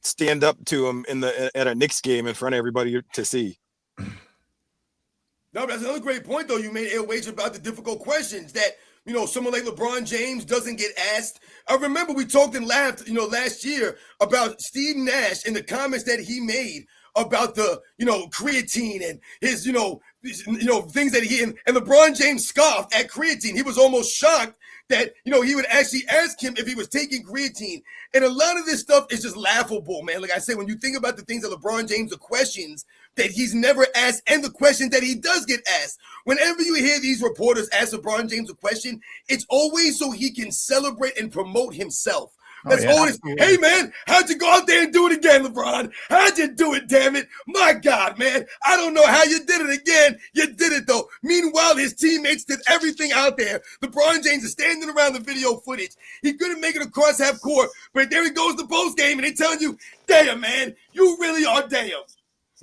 stand up to him at a Knicks game in front of everybody to see. No, that's another great point, though. You made AOH about the difficult questions that, you know, someone like LeBron James doesn't get asked. I remember we talked and laughed, you know, last year about Steve Nash and the comments that he made about the, you know, creatine and his, things that he and LeBron James scoffed at creatine. He was almost shocked that, you know, he would actually ask him if he was taking creatine. And a lot of this stuff is just laughable, man. Like I said, when you think about the things that LeBron James, the questions that he's never asked and the questions that he does get asked, whenever you hear these reporters ask LeBron James a question, it's always so he can celebrate and promote himself. That's always, hey, man, how'd you go out there and do it again, LeBron? How'd you do it, damn it? My God, man, I don't know how you did it again. You did it, though. Meanwhile, his teammates did everything out there. LeBron James is standing around the video footage. He couldn't make it across half court, but there he goes the post game, and they telling you, damn, man, you really are damn.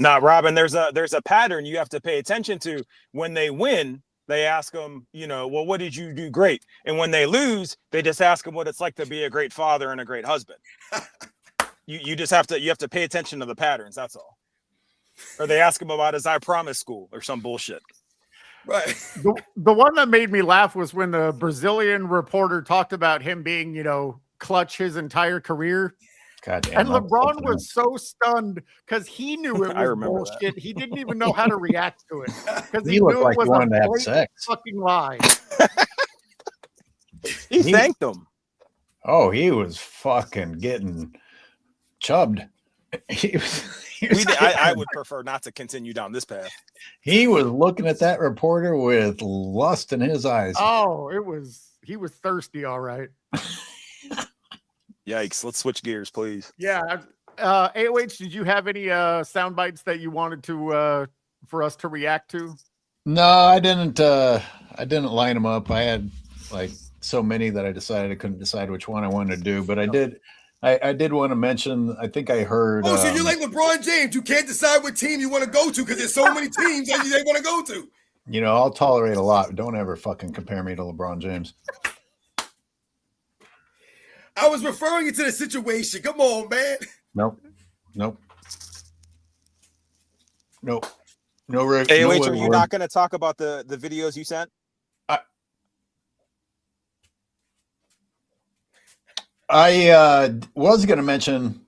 Nah, Robin, there's a pattern you have to pay attention to. When they win, they ask them, you know, well, what did you do great? And when they lose, they just ask them what it's like to be a great father and a great husband. you have to pay attention to the patterns. That's all. Or they ask him about his I Promise school or some bullshit. Right. The one that made me laugh was when the Brazilian reporter talked about him being, you know, clutch his entire career. Goddamn, and LeBron was so stunned because he knew it was bullshit. That. He didn't even know how to react to it because he looked knew like it was he wanted to have a sex. fucking lie. he thanked them. Oh, he was fucking getting chubbed. I would prefer not to continue down this path. He was looking at that reporter with lust in his eyes. Oh, he was thirsty, all right. Yikes! Let's switch gears, please. Yeah. AOH, did you have any sound bites that you wanted to for us to react to? No, I didn't line them up. I had like so many that I decided I couldn't decide which one I wanted to do. But I did want to mention. I think I heard. So you're like LeBron James. You can't decide what team you want to go to because there's so many teams that they want to go to. You know, I'll tolerate a lot, but don't ever fucking compare me to LeBron James. I was referring you to the situation. Come on, man. Nope. No, Rick. AOH, are you not going to talk about the videos you sent? I was going to mention,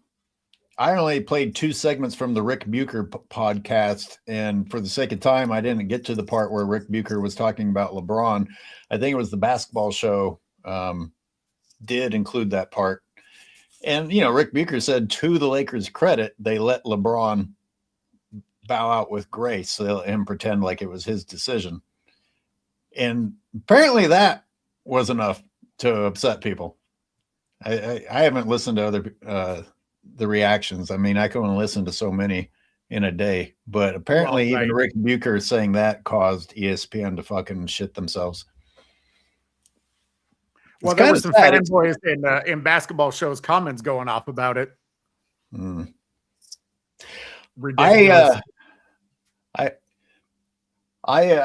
I only played 2 segments from the Rick Bucher podcast, and for the sake of time, I didn't get to the part where Rick Bucher was talking about LeBron. I think it was the basketball show did include that part. And, you know, Rick Bucher said, to the Lakers' credit, they let LeBron bow out with grace. So they let him pretend like it was his decision. And apparently that was enough to upset people. I haven't listened to other the reactions. I mean, I can only listen to so many in a day, but apparently even Rick Bucher saying that caused ESPN to fucking shit themselves. Well, there were some fanboys in basketball shows comments going off about it. Ridiculous. I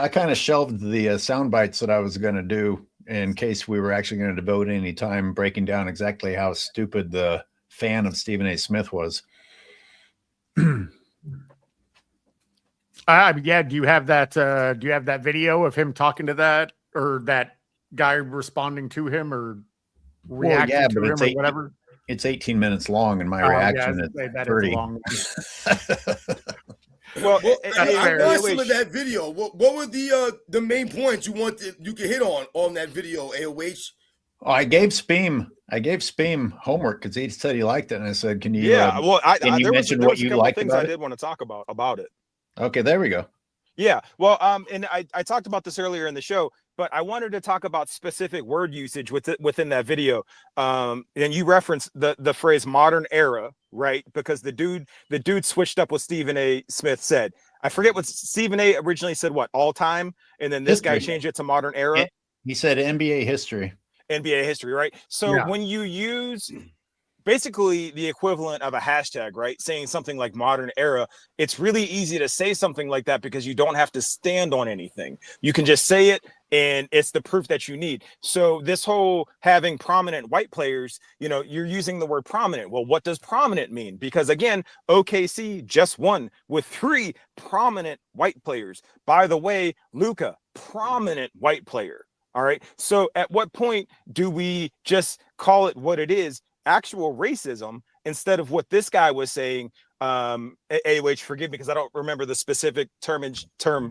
kind of shelved the sound bites that I was going to do in case we were actually going to devote any time breaking down exactly how stupid the fan of Stephen A. Smith was. Yeah. Do you have that? Do you have that video of him talking to that, or that guy responding to him, or reacting to him, or whatever? It's 18 minutes long, and my reaction is 30. Well, I watched some of that video. What were the main points you could hit on that video, AOH? Oh, I gave Speam homework because he said he liked it, and I said, "Can you?" Can you mention what you liked things about I it? did want to talk about it. Okay, there we go. Yeah, well, and I talked about this earlier in the show, but I wanted to talk about specific word usage within that video. And you referenced the phrase "modern era," right? Because the dude switched up what Stephen A. Smith said. I forget what Stephen A. originally said. What, all time, and then this guy changed it to modern era. He said NBA history. NBA history, right? So when you use basically the equivalent of a hashtag, right? Saying something like modern era, it's really easy to say something like that because you don't have to stand on anything. You can just say it, and it's the proof that you need. So this whole having prominent white players, you know, you're using the word prominent. Well, what does prominent mean? Because again, OKC just won with 3 prominent white players. By the way, Luka, prominent white player. All right. So at what point do we just call it what it is, actual racism, instead of what this guy was saying? AOH, forgive me because I don't remember the specific term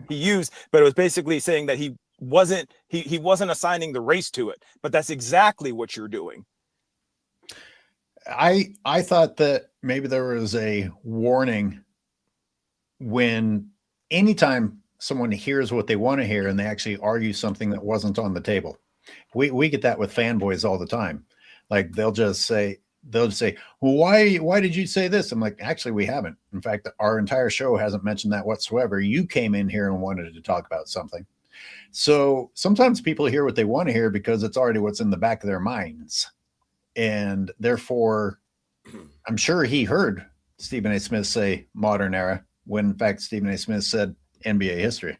he used, but it was basically saying that he wasn't assigning the race to it. But that's exactly what you're doing. I thought that maybe there was a warning when anytime someone hears what they want to hear and they actually argue something that wasn't on the table. We get that with fanboys all the time. Like they'll say, well, why did you say this? I'm like, actually, we haven't. In fact, our entire show hasn't mentioned that whatsoever. You came in here and wanted to talk about something. So sometimes people hear what they want to hear because it's already what's in the back of their minds. And therefore, I'm sure he heard Stephen A. Smith say modern era when in fact Stephen A. Smith said NBA history,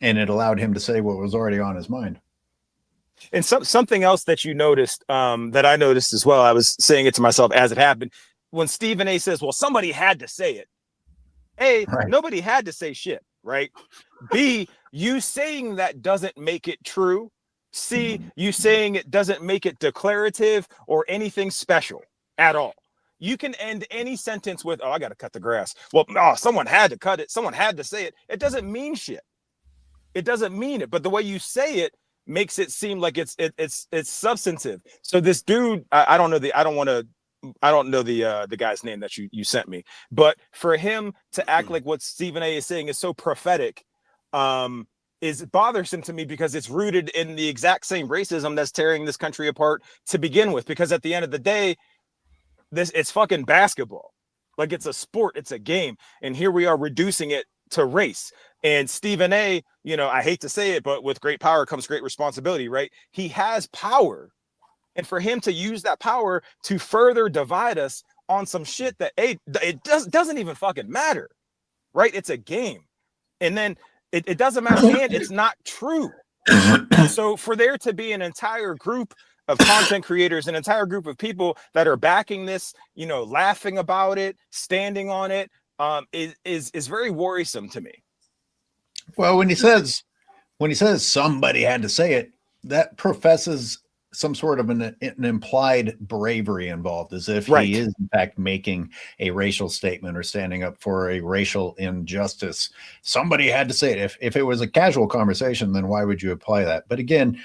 and it allowed him to say what was already on his mind. And something else that you noticed, that I noticed as well, I was saying it to myself as it happened, when Stephen A. says, well, somebody had to say it. A, right. Nobody had to say shit, right? B, you saying that doesn't make it true. C, you saying it doesn't make it declarative or anything special at all. You can end any sentence with, oh, I got to cut the grass. Well, no, someone had to cut it. Someone had to say it. It doesn't mean shit. It doesn't mean it. But the way you say it makes it seem like it's substantive. So this dude, I don't know the guy's name that you sent me, but for him to act like what Stephen A. is saying is so prophetic, is bothersome to me because it's rooted in the exact same racism that's tearing this country apart to begin with. Because at the end of the day, it's fucking basketball. Like, it's a sport, it's a game. And here we are reducing it to race. And Stephen A., you know, I hate to say it, but with great power comes great responsibility, right? He has power. And for him to use that power to further divide us on some shit that it doesn't even fucking matter, right? It's a game. And then It doesn't matter, and it's not true. So for there to be an entire group of content creators, an entire group of people that are backing this, laughing about it, standing on it, is very worrisome to me. Well, when he says somebody had to say it, that professes some sort of an implied bravery involved, as if Right. he is in fact making a racial statement or standing up for a racial injustice. Somebody had to say it. If it was a casual conversation, then why would you apply that? But again,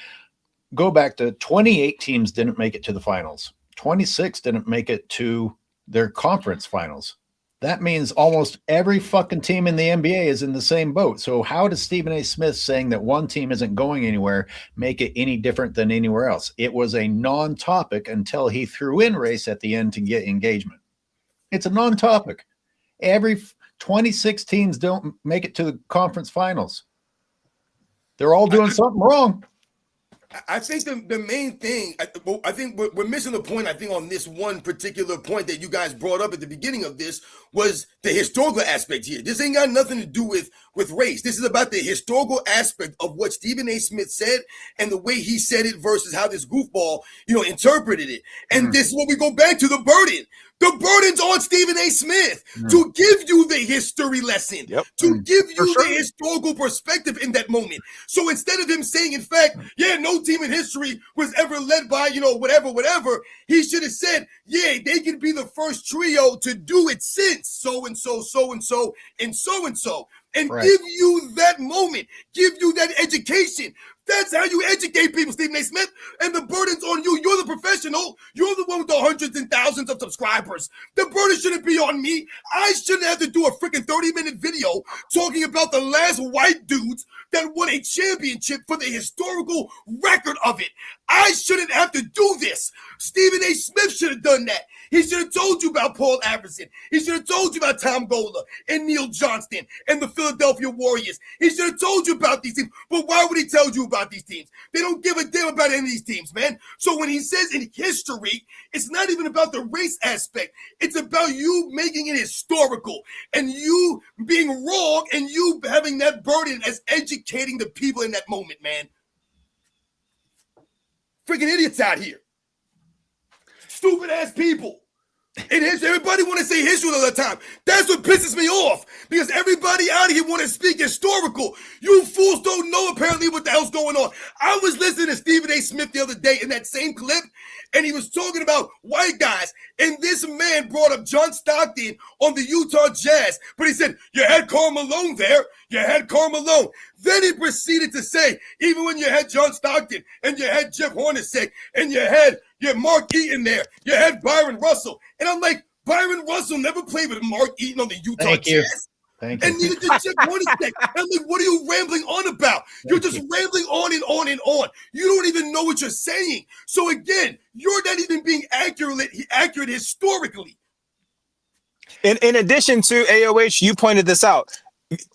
go back to 28 teams didn't make it to the finals. 26 didn't make it to their conference finals. That means almost every fucking team in the NBA is in the same boat. So how does Stephen A. Smith saying that one team isn't going anywhere make it any different than anywhere else? It was a non-topic until he threw in race at the end to get engagement. It's a non-topic. Every 26 teams don't make it to the conference finals. They're all doing something wrong. I think the main thing, I think we're missing the point, I think, on this one particular point that you guys brought up at the beginning of this was the historical aspect here. This ain't got nothing to do with race. This is about the historical aspect of what Stephen A. Smith said and the way he said it versus how this goofball, interpreted it. And this is what we go back to, the burden. The burden's on Stephen A. Smith to give you the history lesson, to give you the historical perspective in that moment. So instead of him saying, in fact, no team in history was ever led by, whatever, he should have said, they can be the first trio to do it since so-and-so, so-and-so, and so-and-so. And give you that moment, give you that education. That's how you educate people, Stephen A. Smith. And the burden's on you. You're the professional. You're the one with the hundreds and thousands of subscribers. The burden shouldn't be on me. I shouldn't have to do a freaking 30-minute video talking about the last white dudes that won a championship for the historical record of it. I shouldn't have to do this. Stephen A. Smith should have done that. He should have told you about Paul Iverson. He should have told you about Tom Gola and Neil Johnston and the Philadelphia Warriors. He should have told you about these teams. But why would he tell you about these teams? They don't give a damn about any of these teams, man. So when he says in history, it's not even about the race aspect. It's about you making it historical and you being wrong and you having that burden as educating the people in that moment, man. Freaking idiots out here. Stupid ass people. And everybody want to say history all the time. That's what pisses me off. Because everybody out here want to speak historical. You fools don't know apparently what the hell's going on. I was listening to Stephen A. Smith the other day in that same clip, and he was talking about white guys. And this man brought up John Stockton on the Utah Jazz. But he said, you had Karl Malone there. You had Karl Malone. Then he proceeded to say, even when you had John Stockton and you had Jeff Hornacek and you had Mark Eaton there, you had Byron Russell. And I'm like, Byron Russell never played with Mark Eaton on the Utah Jazz. Thank you. And neither did Jeff Hornacek. I'm like, what are you rambling on about? You're just rambling on and on and on. You don't even know what you're saying. So again, you're not even being accurate historically. In addition to AOH, you pointed this out.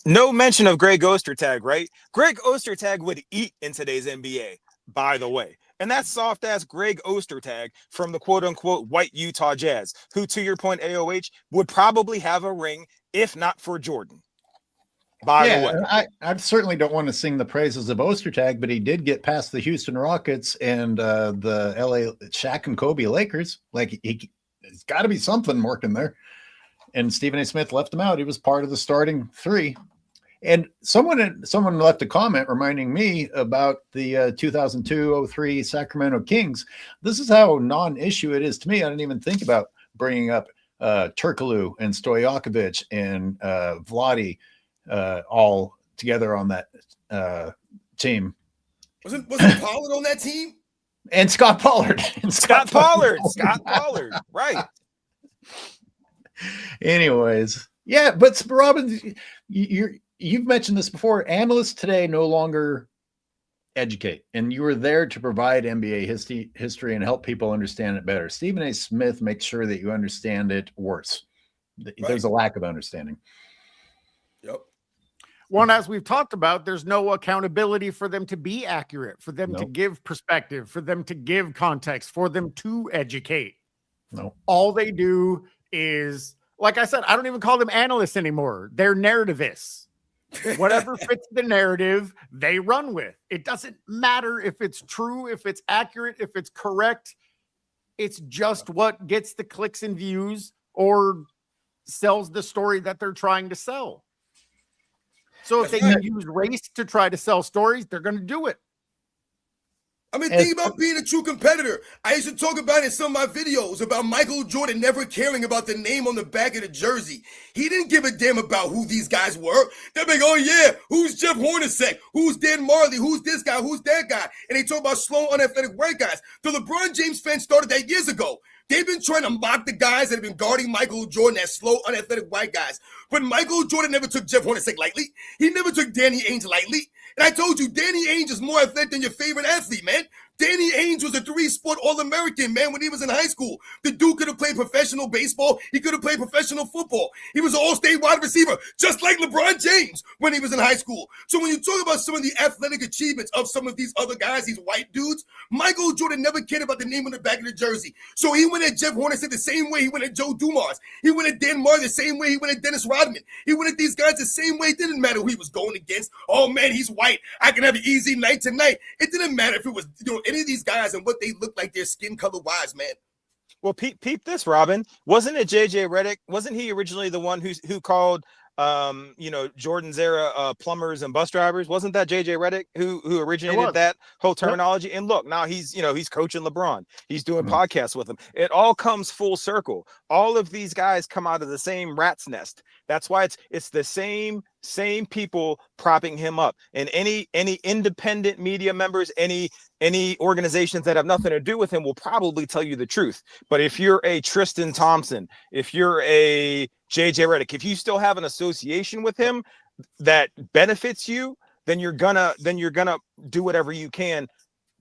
No mention of Greg Ostertag, right? Greg Ostertag would eat in today's NBA, by the way. And that's soft-ass Greg Ostertag from the quote-unquote white Utah Jazz, who, to your point, AOH, would probably have a ring if not for Jordan. By the way. I certainly don't want to sing the praises of Ostertag, but he did get past the Houston Rockets and the LA Shaq and Kobe Lakers. Like, it's got to be something working there. And Stephen A. Smith left him out. He was part of the starting three. And someone left a comment reminding me about the 2002-03 Sacramento Kings. This is how non-issue it is to me. I didn't even think about bringing up Turkoglu and Stojakovic and Vlade all together on that team. Wasn't Pollard on that team? And Scott Pollard. Scott Pollard, right. Anyways, yeah, but Robin, you've mentioned this before. Analysts today no longer educate, and you were there to provide NBA history and help people understand it better. Stephen A. Smith makes sure that you understand it worse. There's a lack of understanding. Yep. One, as we've talked about, there's no accountability for them to be accurate, for them to give perspective, for them to give context, for them to educate. No. All they do is, like I said, I don't even call them analysts anymore. They're narrativists. Whatever fits the narrative, they run with. It doesn't matter if it's true, if it's accurate, if it's correct. It's just what gets the clicks and views or sells the story that they're trying to sell. So if they can use race to try to sell stories, they're going to do it. I mean, think about being a true competitor. I used to talk about in some of my videos about Michael Jordan never caring about the name on the back of the jersey. He didn't give a damn about who these guys were. They're like, oh yeah, who's Jeff Hornacek? Who's Dan Marley? Who's this guy? Who's that guy? And they talk about slow, unathletic white guys. The LeBron James fans started that years ago. They've been trying to mock the guys that have been guarding Michael Jordan as slow, unathletic white guys. But Michael Jordan never took Jeff Hornacek lightly. He never took Danny Ainge lightly. And I told you, Danny Ainge is more athletic than your favorite athlete, man. Danny Ainge was a 3-sport All-American, man, when he was in high school. The dude could have played professional baseball. He could have played professional football. He was an all-state wide receiver, just like LeBron James when he was in high school. So when you talk about some of the athletic achievements of some of these other guys, these white dudes, Michael Jordan never cared about the name on the back of the jersey. So he went at Jeff Hornacek the same way he went at Joe Dumars. He went at Dan Marley the same way he went at Dennis Rodman. He went at these guys the same way. It didn't matter who he was going against. Oh, man, he's white. I can have an easy night tonight. It didn't matter if it was, any of these guys and what they look like their skin color wise, man. Well, peep this, Robin. Wasn't it JJ Redick? Wasn't he originally the one who called Jordan's era plumbers and bus drivers? Wasn't that JJ Redick who originated that whole terminology? Yep. And look, now he's coaching LeBron. He's doing podcasts with him. It all comes full circle. All of these guys come out of the same rat's nest. That's why it's the same people propping him up. And any independent media members, any organizations that have nothing to do with him will probably tell you the truth. But if you're a Tristan Thompson, if you're a JJ Redick, if you still have an association with him that benefits you, then you're gonna do whatever you can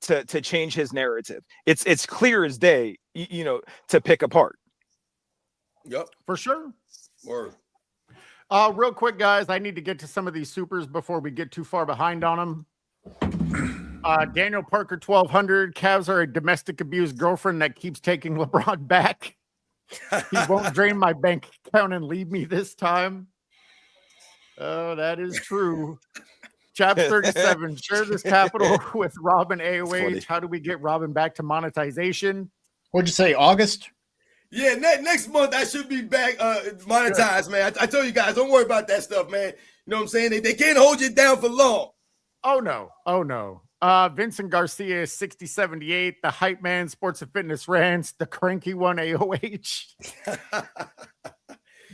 to change his narrative. It's clear as day, to pick apart. Yep, for sure. Word. Real quick, guys, I need to get to some of these supers before we get too far behind on them. Daniel Parker, 1200. Cavs are a domestic abuse girlfriend that keeps taking LeBron back. He won't drain my bank account and leave me this time. Oh, that is true. Chaps 37. Share this capital with Robin AOH. How do we get Robin back to monetization? What'd you say, August? Yeah, next month I should be back monetized, man. I tell you guys, don't worry about that stuff, man. You know what I'm saying? They can't hold you down for long. Oh, no. Vincent Garcia, 6078, the hype man, sports and fitness rants, the cranky one, AOH.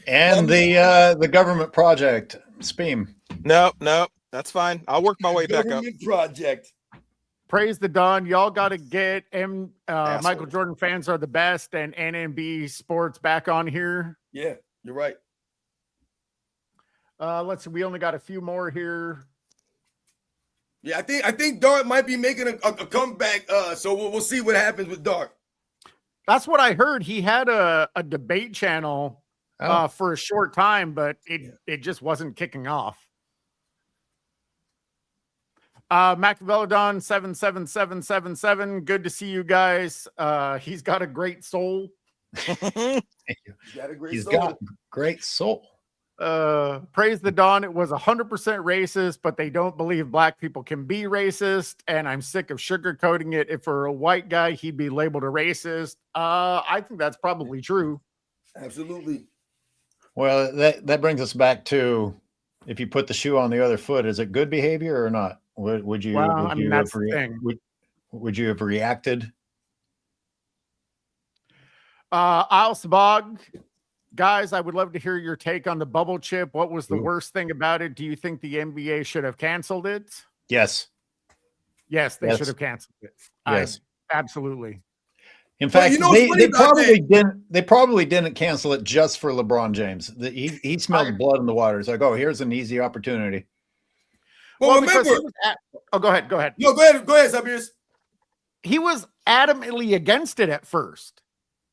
And the government project, SPEAM. Nope, that's fine. I'll work my way back up. Project. Praise the Don. Y'all got to get Michael Jordan fans are the best and NMB sports back on here. Yeah, you're right. Let's see. We only got a few more here. Yeah, I think Dart might be making a comeback. So we'll see what happens with Dart. That's what I heard. He had a debate channel for a short time, but it just wasn't kicking off. Machiavelladon 77777. Good to see you guys. He's got a great soul. He's got great soul. Praise the Dawn. It was 100% racist, but they don't believe black people can be racist. And I'm sick of sugarcoating it. If for a white guy, he'd be labeled a racist. I think that's probably true. Absolutely. Well, that brings us back to, if you put the shoe on the other foot, is it good behavior or not? Would you? Well, would you that's have the thing. Would you have reacted? Al Sabag, guys, I would love to hear your take on the bubble chip. What was the worst thing about it? Do you think the NBA should have canceled it? Yes. Yes, they should have canceled it. Yes, absolutely. In fact, they probably didn't cancel it just for LeBron James. He smelled blood in the water. It's like, oh, here's an easy opportunity. Well, remember. Go ahead. No, go ahead, Cyberius. He was adamantly against it at first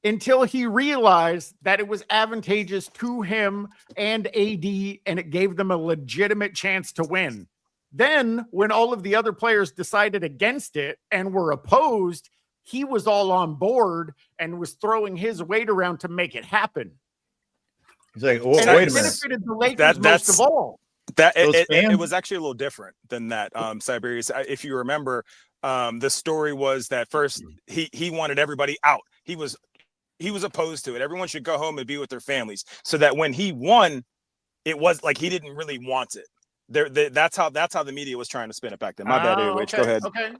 until he realized that it was advantageous to him and AD, and it gave them a legitimate chance to win. Then, when all of the other players decided against it and were opposed, he was all on board and was throwing his weight around to make it happen. He's like, oh, wait a minute. Benefited the Lakers most of all. That Those it fans- was actually a little different than that. Cyberius, if you remember, the story was that first he wanted everybody out. He was opposed to it. Everyone should go home and be with their families, so that when he won, it was like he didn't really want it. That's how the media was trying to spin it back then. My bad, AOH. Okay, Go ahead. Okay.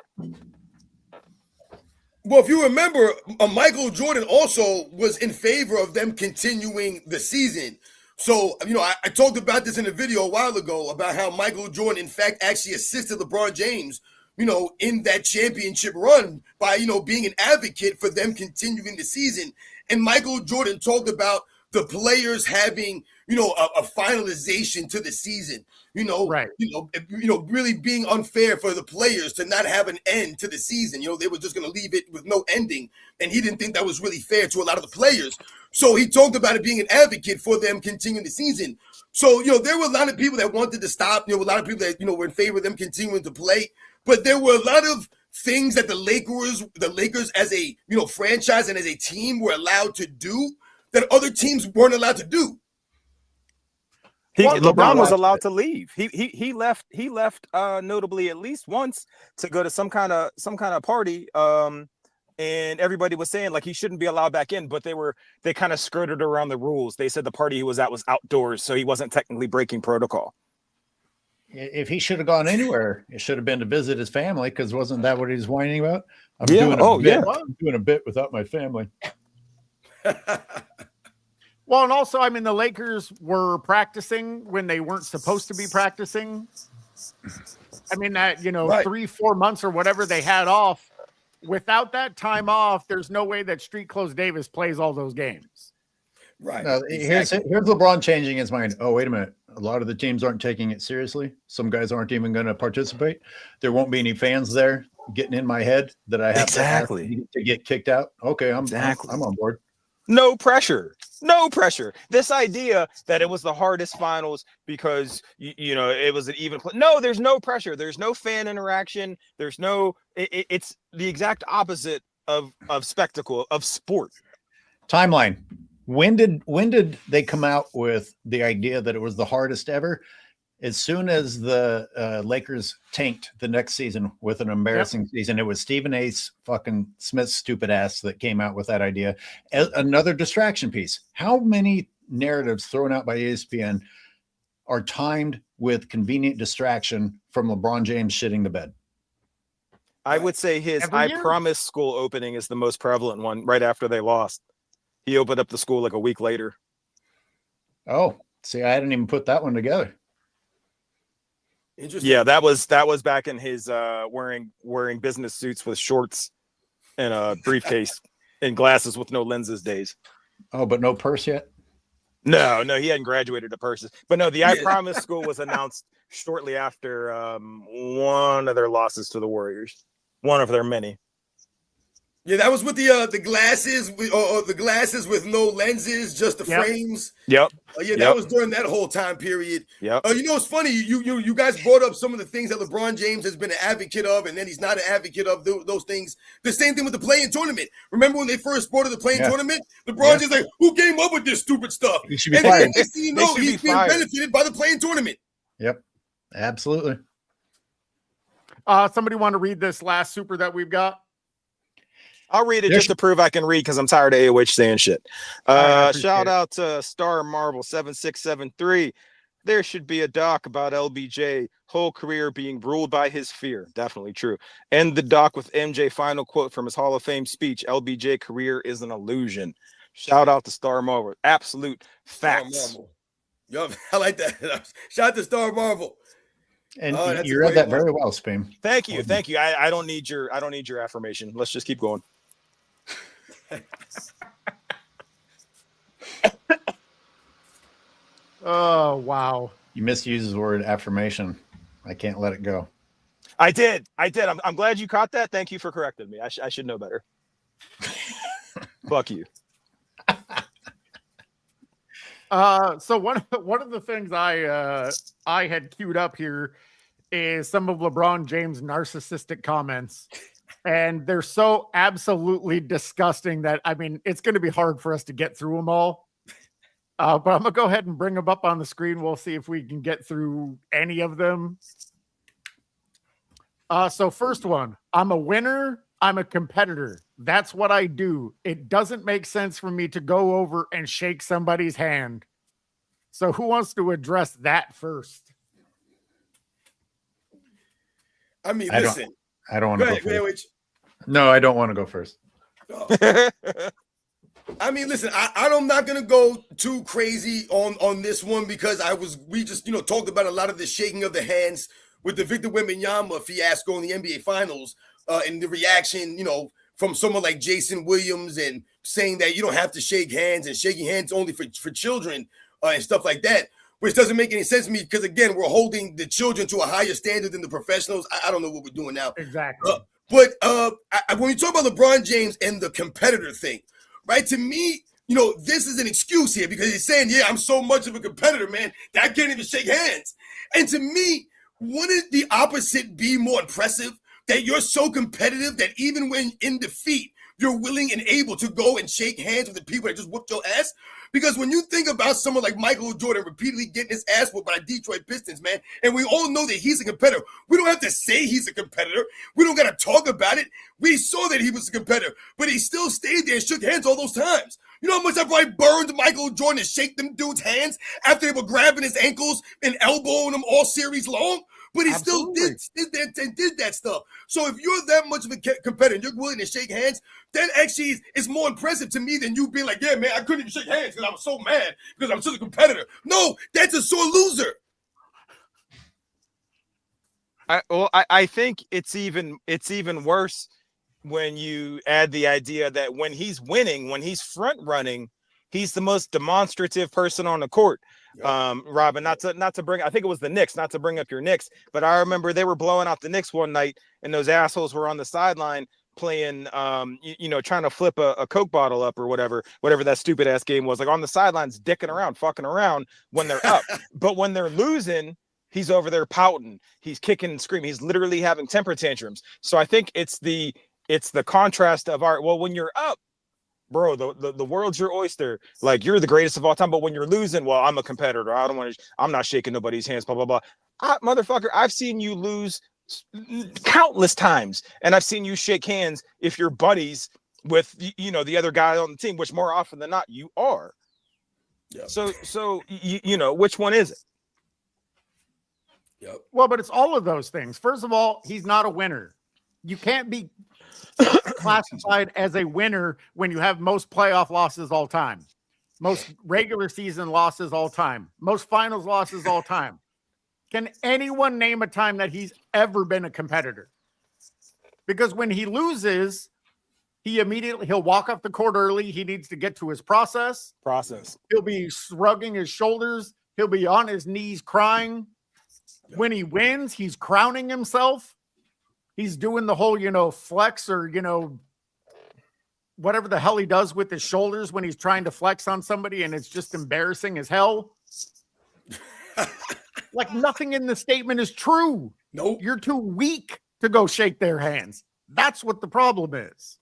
Well, if you remember, Michael Jordan also was in favor of them continuing the season. So, I talked about this in a video a while ago about how Michael Jordan, in fact, actually assisted LeBron James, in that championship run by, being an advocate for them continuing the season. And Michael Jordan talked about the players having, a finalization to the season, Right. Really being unfair for the players to not have an end to the season. They were just going to leave it with no ending. And he didn't think that was really fair to a lot of the players. So he talked about it being an advocate for them continuing the season. So, there were a lot of people that wanted to stop. A lot of people that, were in favor of them continuing to play. But there were a lot of things that the Lakers as a, franchise and as a team were allowed to do that other teams weren't allowed to do. LeBron was allowed to leave. He left notably at least once to go to some kind of party. And everybody was saying like he shouldn't be allowed back in, but they kind of skirted around the rules. They said the party he was at was outdoors, so he wasn't technically breaking protocol. If he should have gone anywhere, it should have been to visit his family, because wasn't that what he was whining about? I'm doing a bit without my family. Well, and also, the Lakers were practicing when they weren't supposed to be practicing. That, right. 3-4 months or whatever they had off. Without that time off, there's no way that Street Clothes Davis plays all those games. Right. Now, here's LeBron changing his mind. Oh, wait a minute. A lot of the teams aren't taking it seriously. Some guys aren't even going to participate. There won't be any fans there getting in my head that I have to get kicked out. Okay, I'm on board. No pressure. This idea that it was the hardest finals because it was an even play. No, there's no pressure. There's no fan interaction. There's no. It's the exact opposite of spectacle, of sport. Timeline. When did they come out with the idea that it was the hardest ever? As soon as the Lakers tanked the next season with an embarrassing season, it was Stephen A. fucking Smith's stupid ass that came out with that idea. Another distraction piece. How many narratives thrown out by ESPN are timed with convenient distraction from LeBron James shitting the bed? I would say his I Promise school opening is the most prevalent one right after they lost. He opened up the school like a week later. Oh, see, I hadn't even put that one together. Interesting. Yeah, that was back in his wearing business suits with shorts and a briefcase and glasses with no lenses days. Oh, but no purse yet? No, he hadn't graduated to purses. But no, the I Promise school was announced shortly after one of their losses to the Warriors. One of their many. Yeah, that was with the glasses, or the glasses with no lenses, just the frames. Yep. That was during that whole time period. Yep. It's funny. You guys brought up some of the things that LeBron James has been an advocate of, and then he's not an advocate of those things. The same thing with the play-in tournament. Remember when they first brought the play-in tournament? LeBron just like, who came up with this stupid stuff? He should be fired. He's being benefited by the play-in tournament. Yep, absolutely. Somebody want to read this last super that we've got? I'll read it just to prove I can read because I'm tired of AOH saying shit. Shout out to Star Marvel 7673. There should be a doc about LBJ whole career being ruled by his fear. Definitely true. And the doc with MJ final quote from his Hall of Fame speech: LBJ career is an illusion. Shout out to Star Marvel. Absolute facts. Yup, I like that. Shout out to Star Marvel. And you read that very well, Speam. Thank you. I don't need your affirmation. Let's just keep going. Oh, wow. You misused the word affirmation. I can't let it go. I did. I'm glad you caught that. Thank you for correcting me. I should know better. Fuck you. So one of the things I had queued up here is some of LeBron James' narcissistic comments. And they're so absolutely disgusting that, it's going to be hard for us to get through them all. But I'm gonna go ahead and bring them up on the screen. We'll see if we can get through any of them. So first one, I'm a winner. I'm a competitor. That's what I do. It doesn't make sense for me to go over and shake somebody's hand. So who wants to address that first? I mean, I listen. I don't want to Go go ahead, first. No, I don't want to go first. I mean, listen, I'm not gonna go too crazy on this one because we just talked about a lot of the shaking of the hands with the Victor Wembanyama fiasco in the NBA Finals, and the reaction, from someone like Jason Williams and saying that you don't have to shake hands and shaking hands only for children and stuff like that, which doesn't make any sense to me because again, we're holding the children to a higher standard than the professionals. I don't know what we're doing now. Exactly. But when you talk about LeBron James and the competitor thing, right? To me, this is an excuse here because he's saying, yeah, I'm so much of a competitor, man, that I can't even shake hands. And to me, wouldn't the opposite be more impressive? That you're so competitive that even when in defeat, you're willing and able to go and shake hands with the people that just whooped your ass? Because when you think about someone like Michael Jordan repeatedly getting his ass whooped by Detroit Pistons, man, and we all know that he's a competitor. We don't have to say he's a competitor. We don't got to talk about it. We saw that he was a competitor, but he still stayed there and shook hands all those times. You know how much I probably burned Michael Jordan to shake them dudes' hands after they were grabbing his ankles and elbowing him all series long? But he Absolutely. still did that stuff. So if you're that much of a competitor and you're willing to shake hands, that actually is more impressive to me than you being like, yeah, man, I couldn't even shake hands because I was so mad because I'm such a competitor. No, that's a sore loser. I think it's even worse when you add the idea that when he's winning, when he's front running, he's the most demonstrative person on the court. Robin, not to bring, I think it was the Knicks, not to bring up your Knicks, but I remember they were blowing out the Knicks one night and those assholes were on the sideline playing, trying to flip a Coke bottle up or whatever that stupid ass game was, like on the sidelines, dicking around, fucking around when they're up. But when they're losing, he's over there pouting, he's kicking and screaming, he's literally having temper tantrums. So I think it's the contrast of when you're up, bro, the world's your oyster. Like, you're the greatest of all time. But when you're losing, well, I'm a competitor. I'm not shaking nobody's hands, blah, blah, blah. Motherfucker, I've seen you lose countless times. And I've seen you shake hands if you're buddies with, the other guy on the team, which more often than not, you are. Yep. So which one is it? Yep. Well, but it's all of those things. First of all, he's not a winner. You can't be classified as a winner when you have most playoff losses all time, most regular season losses all time, most finals losses all time. Can anyone name a time that he's ever been a competitor? Because when he loses, he'll walk off the court early. He needs to get to his process. He'll be shrugging his shoulders. He'll be on his knees crying. When he wins, he's crowning himself. He's doing the whole, flex or, whatever the hell he does with his shoulders when he's trying to flex on somebody, and it's just embarrassing as hell. Like, nothing in the statement is true. Nope. You're too weak to go shake their hands. That's what the problem is.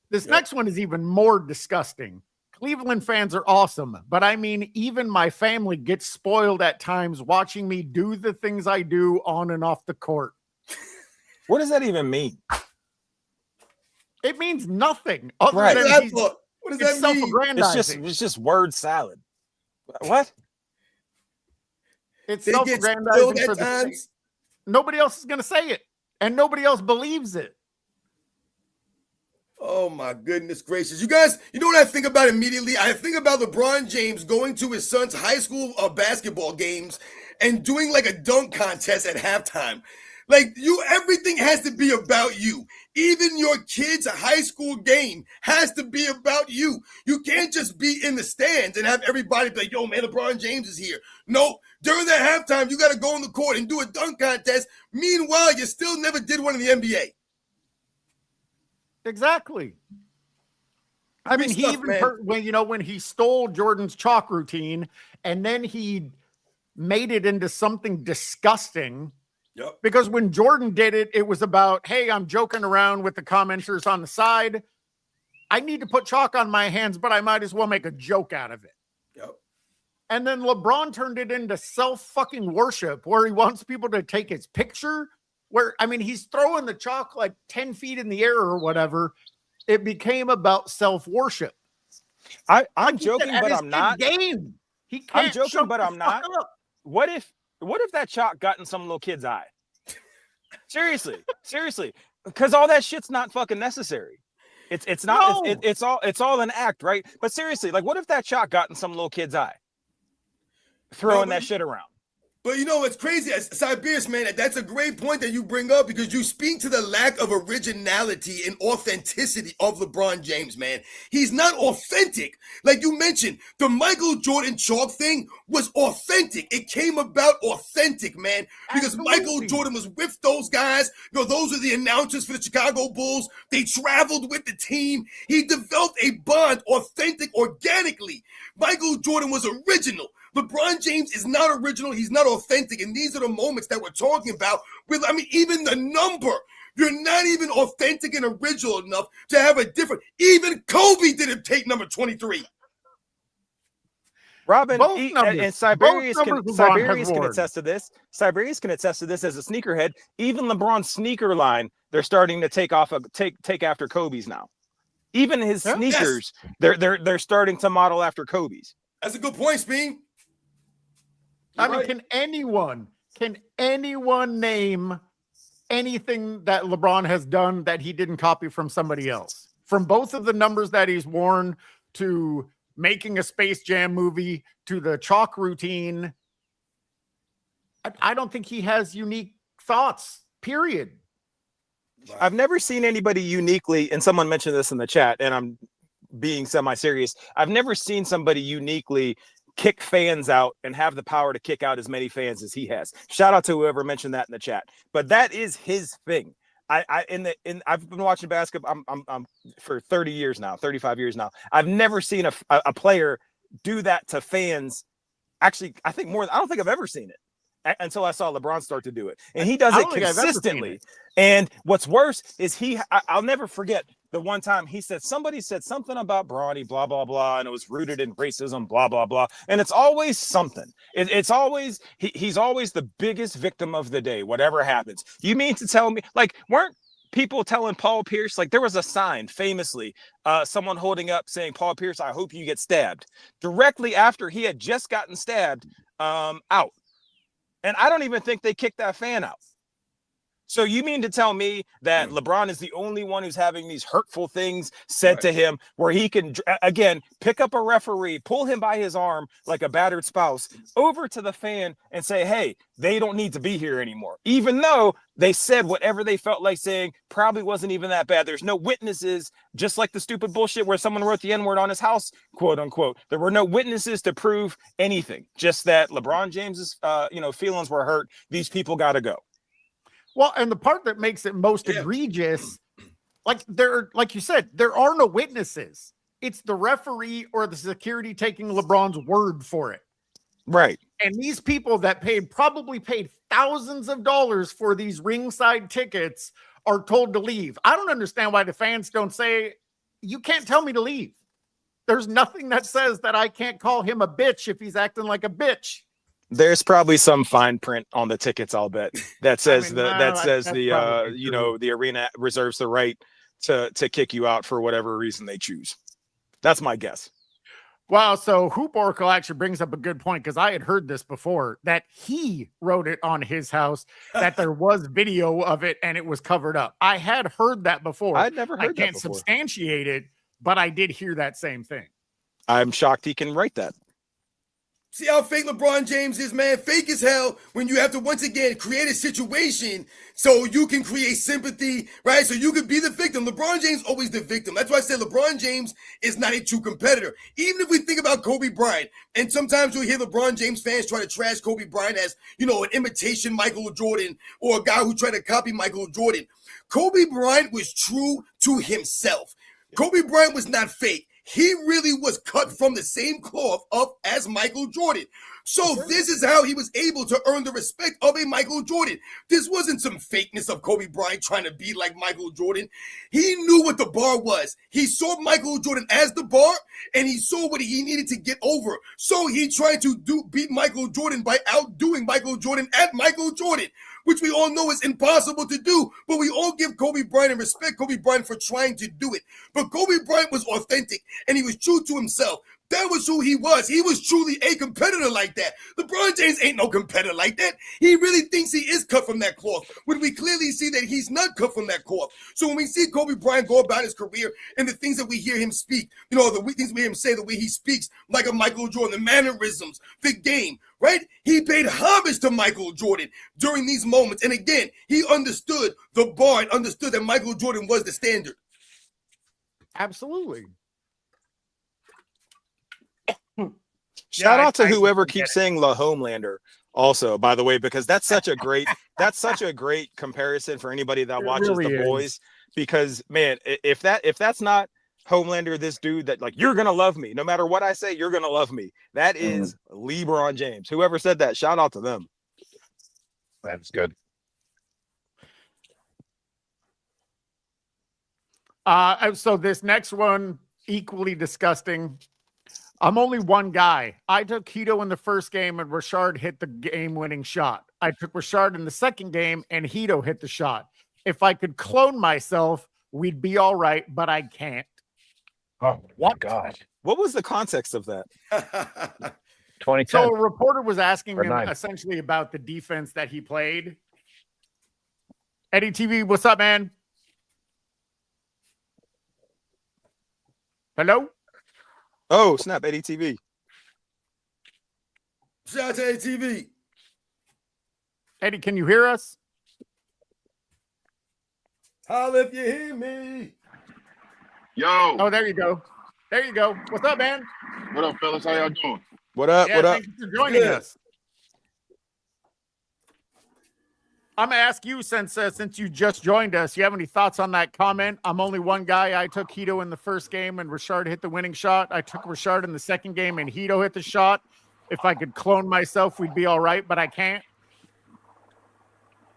This next one is even more disgusting. Cleveland fans are awesome, but I mean, even my family gets spoiled at times watching me do the things I do on and off the court. What does that even mean? It means nothing. Other Right. than What does that mean? self-aggrandizing. It's just word salad. What? It's They get self-aggrandizing spilled for at the sake. times. Nobody else is going to say it, and nobody else believes it. Oh my goodness gracious. You guys, you know what I think about immediately? I think about LeBron James going to his son's high school basketball games and doing like a dunk contest at halftime. Like, everything has to be about you. Even your kid's high school game has to be about you. You can't just be in the stands and have everybody be like, yo, man, LeBron James is here. No, during that halftime, you got to go on the court and do a dunk contest. Meanwhile, you still never did one in the NBA. Exactly. I mean, he even when he stole Jordan's chalk routine and then he made it into something disgusting. Yep. Because when Jordan did it, it was about, hey, I'm joking around with the commenters on the side. I need to put chalk on my hands, but I might as well make a joke out of it. Yep. And then LeBron turned it into self-fucking worship where he wants people to take his picture. Where, I mean, he's throwing the chalk like 10 feet in the air or whatever. It became about self-worship. I'm joking, but I'm not. Game. I'm joking, but I'm not. What if that chalk got in some little kid's eye? Seriously. Because all that shit's not fucking necessary. It's not. No. It's all an act, right? But seriously, like, what if that chalk got in some little kid's eye? Throwing that shit around. But you know what's crazy, Cyberius, man, that's a great point that you bring up because you speak to the lack of originality and authenticity of LeBron James, man. He's not authentic. Like you mentioned, the Michael Jordan chalk thing was authentic. It came about authentic, man, because Michael Jordan was with those guys. You know, those are the announcers for the Chicago Bulls. They traveled with the team. He developed a bond, authentic, organically. Michael Jordan was original. LeBron James is not original. He's not authentic. And these are the moments that we're talking about. With, I mean, even the number, you're not even authentic and original enough to have a different. Even Kobe didn't take number 23. Robin, and Cyberius can attest to this. Cyberius can attest to this as a sneakerhead. Even LeBron's sneaker line, they're starting to take after Kobe's now. Even his sneakers, they're starting to model after Kobe's. That's a good point, Speam. I mean, can anyone name anything that LeBron has done that he didn't copy from somebody else? From both of the numbers that he's worn to making a Space Jam movie to the chalk routine, I don't think he has unique thoughts, period. I've never seen anybody uniquely, and someone mentioned this in the chat, and I'm being semi-serious. I've never seen somebody uniquely kick fans out and have the power to kick out as many fans as he has. Shout out to whoever mentioned that in the chat. But that is his thing. I've been watching basketball I'm for 30 years now, 35 years now. I've never seen a player do that to fans. Actually, I don't think I've ever seen it until I saw LeBron start to do it. And he does it consistently. And what's worse is I'll never forget the one time somebody said something about Bronny, blah, blah, blah, and it was rooted in racism, blah, blah, blah. And it's always something. It's always, he's always the biggest victim of the day, whatever happens. You mean to tell me, like, weren't people telling Paul Pierce, like, there was a sign famously, someone holding up saying, Paul Pierce, I hope you get stabbed, directly after he had just gotten stabbed out. And I don't even think they kicked that fan out. So you mean to tell me that LeBron is the only one who's having these hurtful things said to him where he can, again, pick up a referee, pull him by his arm like a battered spouse over to the fan and say, hey, they don't need to be here anymore. Even though they said whatever they felt like saying probably wasn't even that bad. There's no witnesses, just like the stupid bullshit where someone wrote the N-word on his house, quote unquote. There were no witnesses to prove anything, just that LeBron James's, feelings were hurt. These people got to go. Well, and the part that makes it most egregious, like you said, there are no witnesses. It's the referee or the security taking LeBron's word for it. Right. And these people that probably paid thousands of dollars for these ringside tickets are told to leave. I don't understand why the fans don't say, you can't tell me to leave. There's nothing that says that I can't call him a bitch if he's acting like a bitch. There's probably some fine print on the tickets, I'll bet, that says the arena reserves the right to kick you out for whatever reason they choose. That's my guess. Wow. So Hoop Oracle actually brings up a good point, because I had heard this before, that he wrote it on his house, that there was video of it and it was covered up. I had heard that before. I'd never heard that before. I can't substantiate it, but I did hear that same thing. I'm shocked he can write that. See how fake LeBron James is, man? Fake as hell when you have to, once again, create a situation so you can create sympathy, right? So you could be the victim. LeBron James always the victim. That's why I said LeBron James is not a true competitor. Even if we think about Kobe Bryant, and sometimes you'll hear LeBron James fans try to trash Kobe Bryant as, an imitation Michael Jordan or a guy who tried to copy Michael Jordan. Kobe Bryant was true to himself. Kobe Bryant was not fake. He really was cut from the same cloth up as Michael Jordan. So this is how he was able to earn the respect of a Michael Jordan. This wasn't some fakeness of Kobe Bryant trying to be like Michael Jordan. He knew what the bar was. He saw Michael Jordan as the bar, and he saw what he needed to get over. So he tried to beat Michael Jordan by outdoing Michael Jordan at Michael Jordan, which we all know is impossible to do, but we all give Kobe Bryant and respect Kobe Bryant for trying to do it. But Kobe Bryant was authentic, and he was true to himself. That was who he was. He was truly a competitor like that. LeBron James ain't no competitor like that. He really thinks he is cut from that cloth, when we clearly see that he's not cut from that cloth. So when we see Kobe Bryant go about his career and the things that we hear him speak, the things we hear him say, the way he speaks like a Michael Jordan, the mannerisms, the game, right? He paid homage to Michael Jordan during these moments. And again, he understood the bar and understood that Michael Jordan was the standard. Absolutely. Shout out to whoever keeps saying La Homelander also, by the way, because that's such a great comparison for anybody that watches really The Boys. Because man, if that's not Homelander, this dude that like, you're gonna love me no matter what I say, you're gonna love me. That is LeBron James. Whoever said that, shout out to them. That's good. So this next one, equally disgusting. I'm only one guy. I took Hito in the first game and Rashard hit the game-winning shot. I took Rashard in the second game and Hito hit the shot. If I could clone myself, we'd be all right, but I can't. Oh, what? God. What was the context of that? 2010. So a reporter was asking him 9. essentially about the defense that he played. Eddie TV, what's up, man? Hello? Oh, snap, Eddie TV. Shout out to ATV. Eddie, can you hear us? Holla if you hear me. Yo. Oh, there you go. There you go. What's up, man? What up, fellas? How y'all doing? What up? Yeah, What up? thank you for joining us. I'm gonna ask you, since you just joined us, you have any thoughts on that comment? I'm only one guy. I took Hito in the first game and Rashard hit the winning shot. I took Rashard in the second game and Hito hit the shot. If I could clone myself, we'd be all right, but I can't.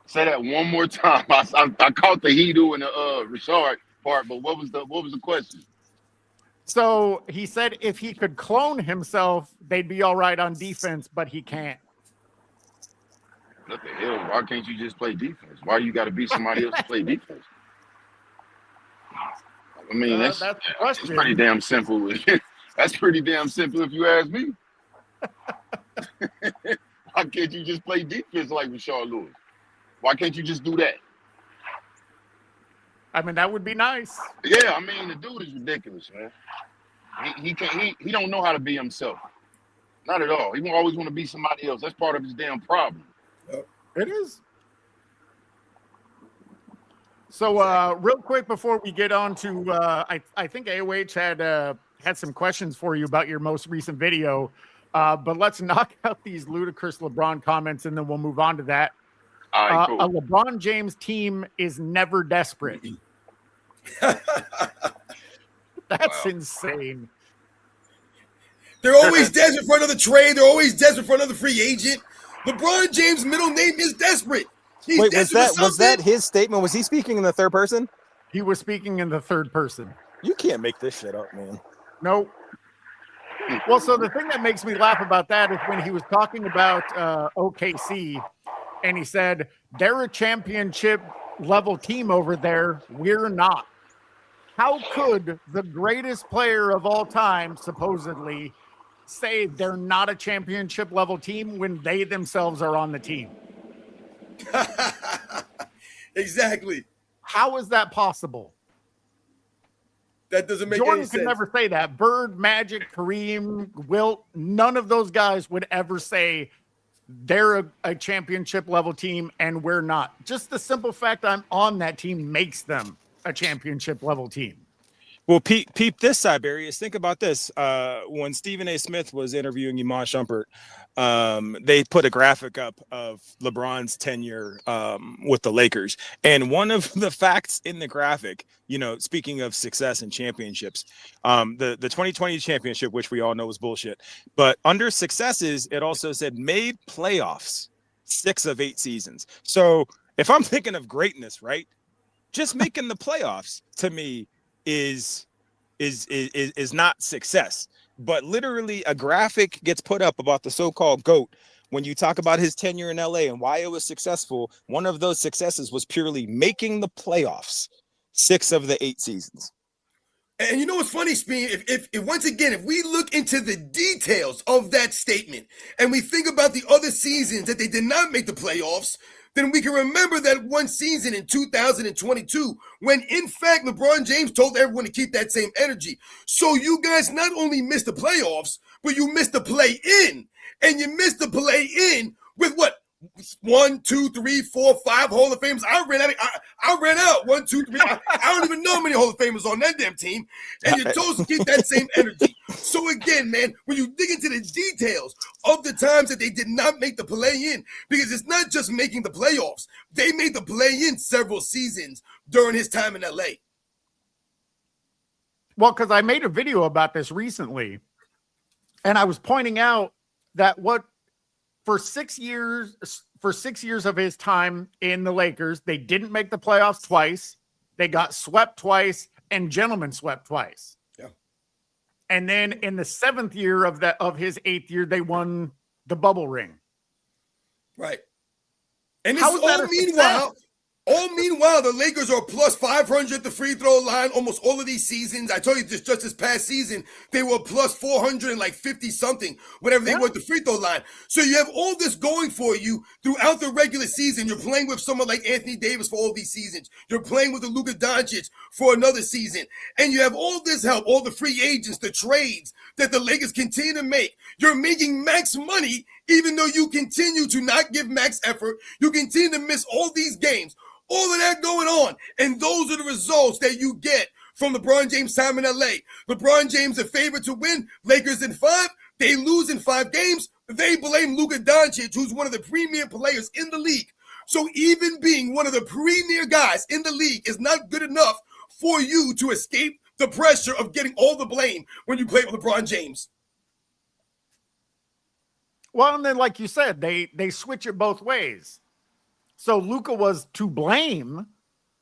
Say that one more time. I caught the Hedo and the Richard part, but what was the question? So he said if he could clone himself, they'd be all right on defense, but he can't. What the hell? Why can't you just play defense? Why you got to be somebody else to play defense? I mean, that's the question. pretty damn simple. That's pretty damn simple if you ask me. Why can't you just play defense like Rashard Lewis? Why can't you just do that? I mean, that would be nice. Yeah, I mean, the dude is ridiculous, man. He don't know how to be himself. Not at all. He always want to be somebody else. That's part of his damn problem. It is. So real quick before we get on to I think AOH had some questions for you about your most recent video. But let's knock out these ludicrous LeBron comments and then we'll move on to that. All right, cool. A LeBron James team is never desperate. That's insane. They're always desperate for another trade. They're always desperate for another free agent. LeBron James' middle name is desperate. He's Wait, desperate was that his statement? Was he speaking in the third person? He was speaking in the third person. You can't make this shit up, man. Nope. Well, so the thing that makes me laugh about that is when he was talking about OKC and he said, they're a championship level team over there. We're not. How could the greatest player of all time supposedly say they're not a championship level team when they themselves are on the team? Exactly. How is that possible? That doesn't make Jordan any could sense. never say that. Bird, Magic, Kareem, Wilt, none of those guys would ever say they're a championship level team and we're not. Just the simple fact I'm on that team makes them a championship level team. Well, peep this, Cyberius. Think about this. When Stephen A. Smith was interviewing Iman Shumpert, they put a graphic up of LeBron's tenure with the Lakers. And one of the facts in the graphic, you know, speaking of success and championships, the 2020 championship, which we all know is bullshit. But under successes, it also said made playoffs 6 of 8 seasons. So if I'm thinking of greatness, right, just making the playoffs to me is is not success. But literally a graphic gets put up about the so-called GOAT. When you talk about his tenure in LA and why it was successful, one of those successes was purely making the playoffs 6 of the 8 seasons. And you know what's funny, Speed? If once again, if we look into the details of that statement and we think about the other seasons that they did not make the playoffs, then we can remember that one season in 2022 when, in fact, LeBron James told everyone to keep that same energy. So you guys not only missed the playoffs, but you missed the play-in. And you missed the play-in with what? 1, 2, 3, 4, 5 Hall of Famers. I ran out. 1, 2, 3. I don't even know how many Hall of Famers on that damn team. And you're told to keep that same energy. So again, man, when you dig into the details of the times that they did not make the play-in, because it's not just making the playoffs. They made the play-in several seasons during his time in LA. Well, because I made a video about this recently, and I was pointing out that for 6 years of his time in the Lakers, they didn't make the playoffs twice. They got swept twice and gentlemen swept twice. Yeah. And then in the 7th year of his 8th year, they won the bubble ring. Right. And this is all meanwhile, the Lakers are plus 500 at the free throw line almost all of these seasons. I told you just this past season, they were plus 450 something, whatever they were at the free throw line. So you have all this going for you throughout the regular season. You're playing with someone like Anthony Davis for all these seasons. You're playing with the Luka Doncic for another season. And you have all this help, all the free agents, the trades that the Lakers continue to make. You're making max money, even though you continue to not give max effort. You continue to miss all these games. All of that going on. And those are the results that you get from LeBron James' time in LA. LeBron James, a favorite to win. Lakers in 5. They lose in 5 games. They blame Luka Doncic, who's one of the premier players in the league. So even being one of the premier guys in the league is not good enough for you to escape the pressure of getting all the blame when you play with LeBron James. Well, and then like you said, they switch it both ways. So Luka was to blame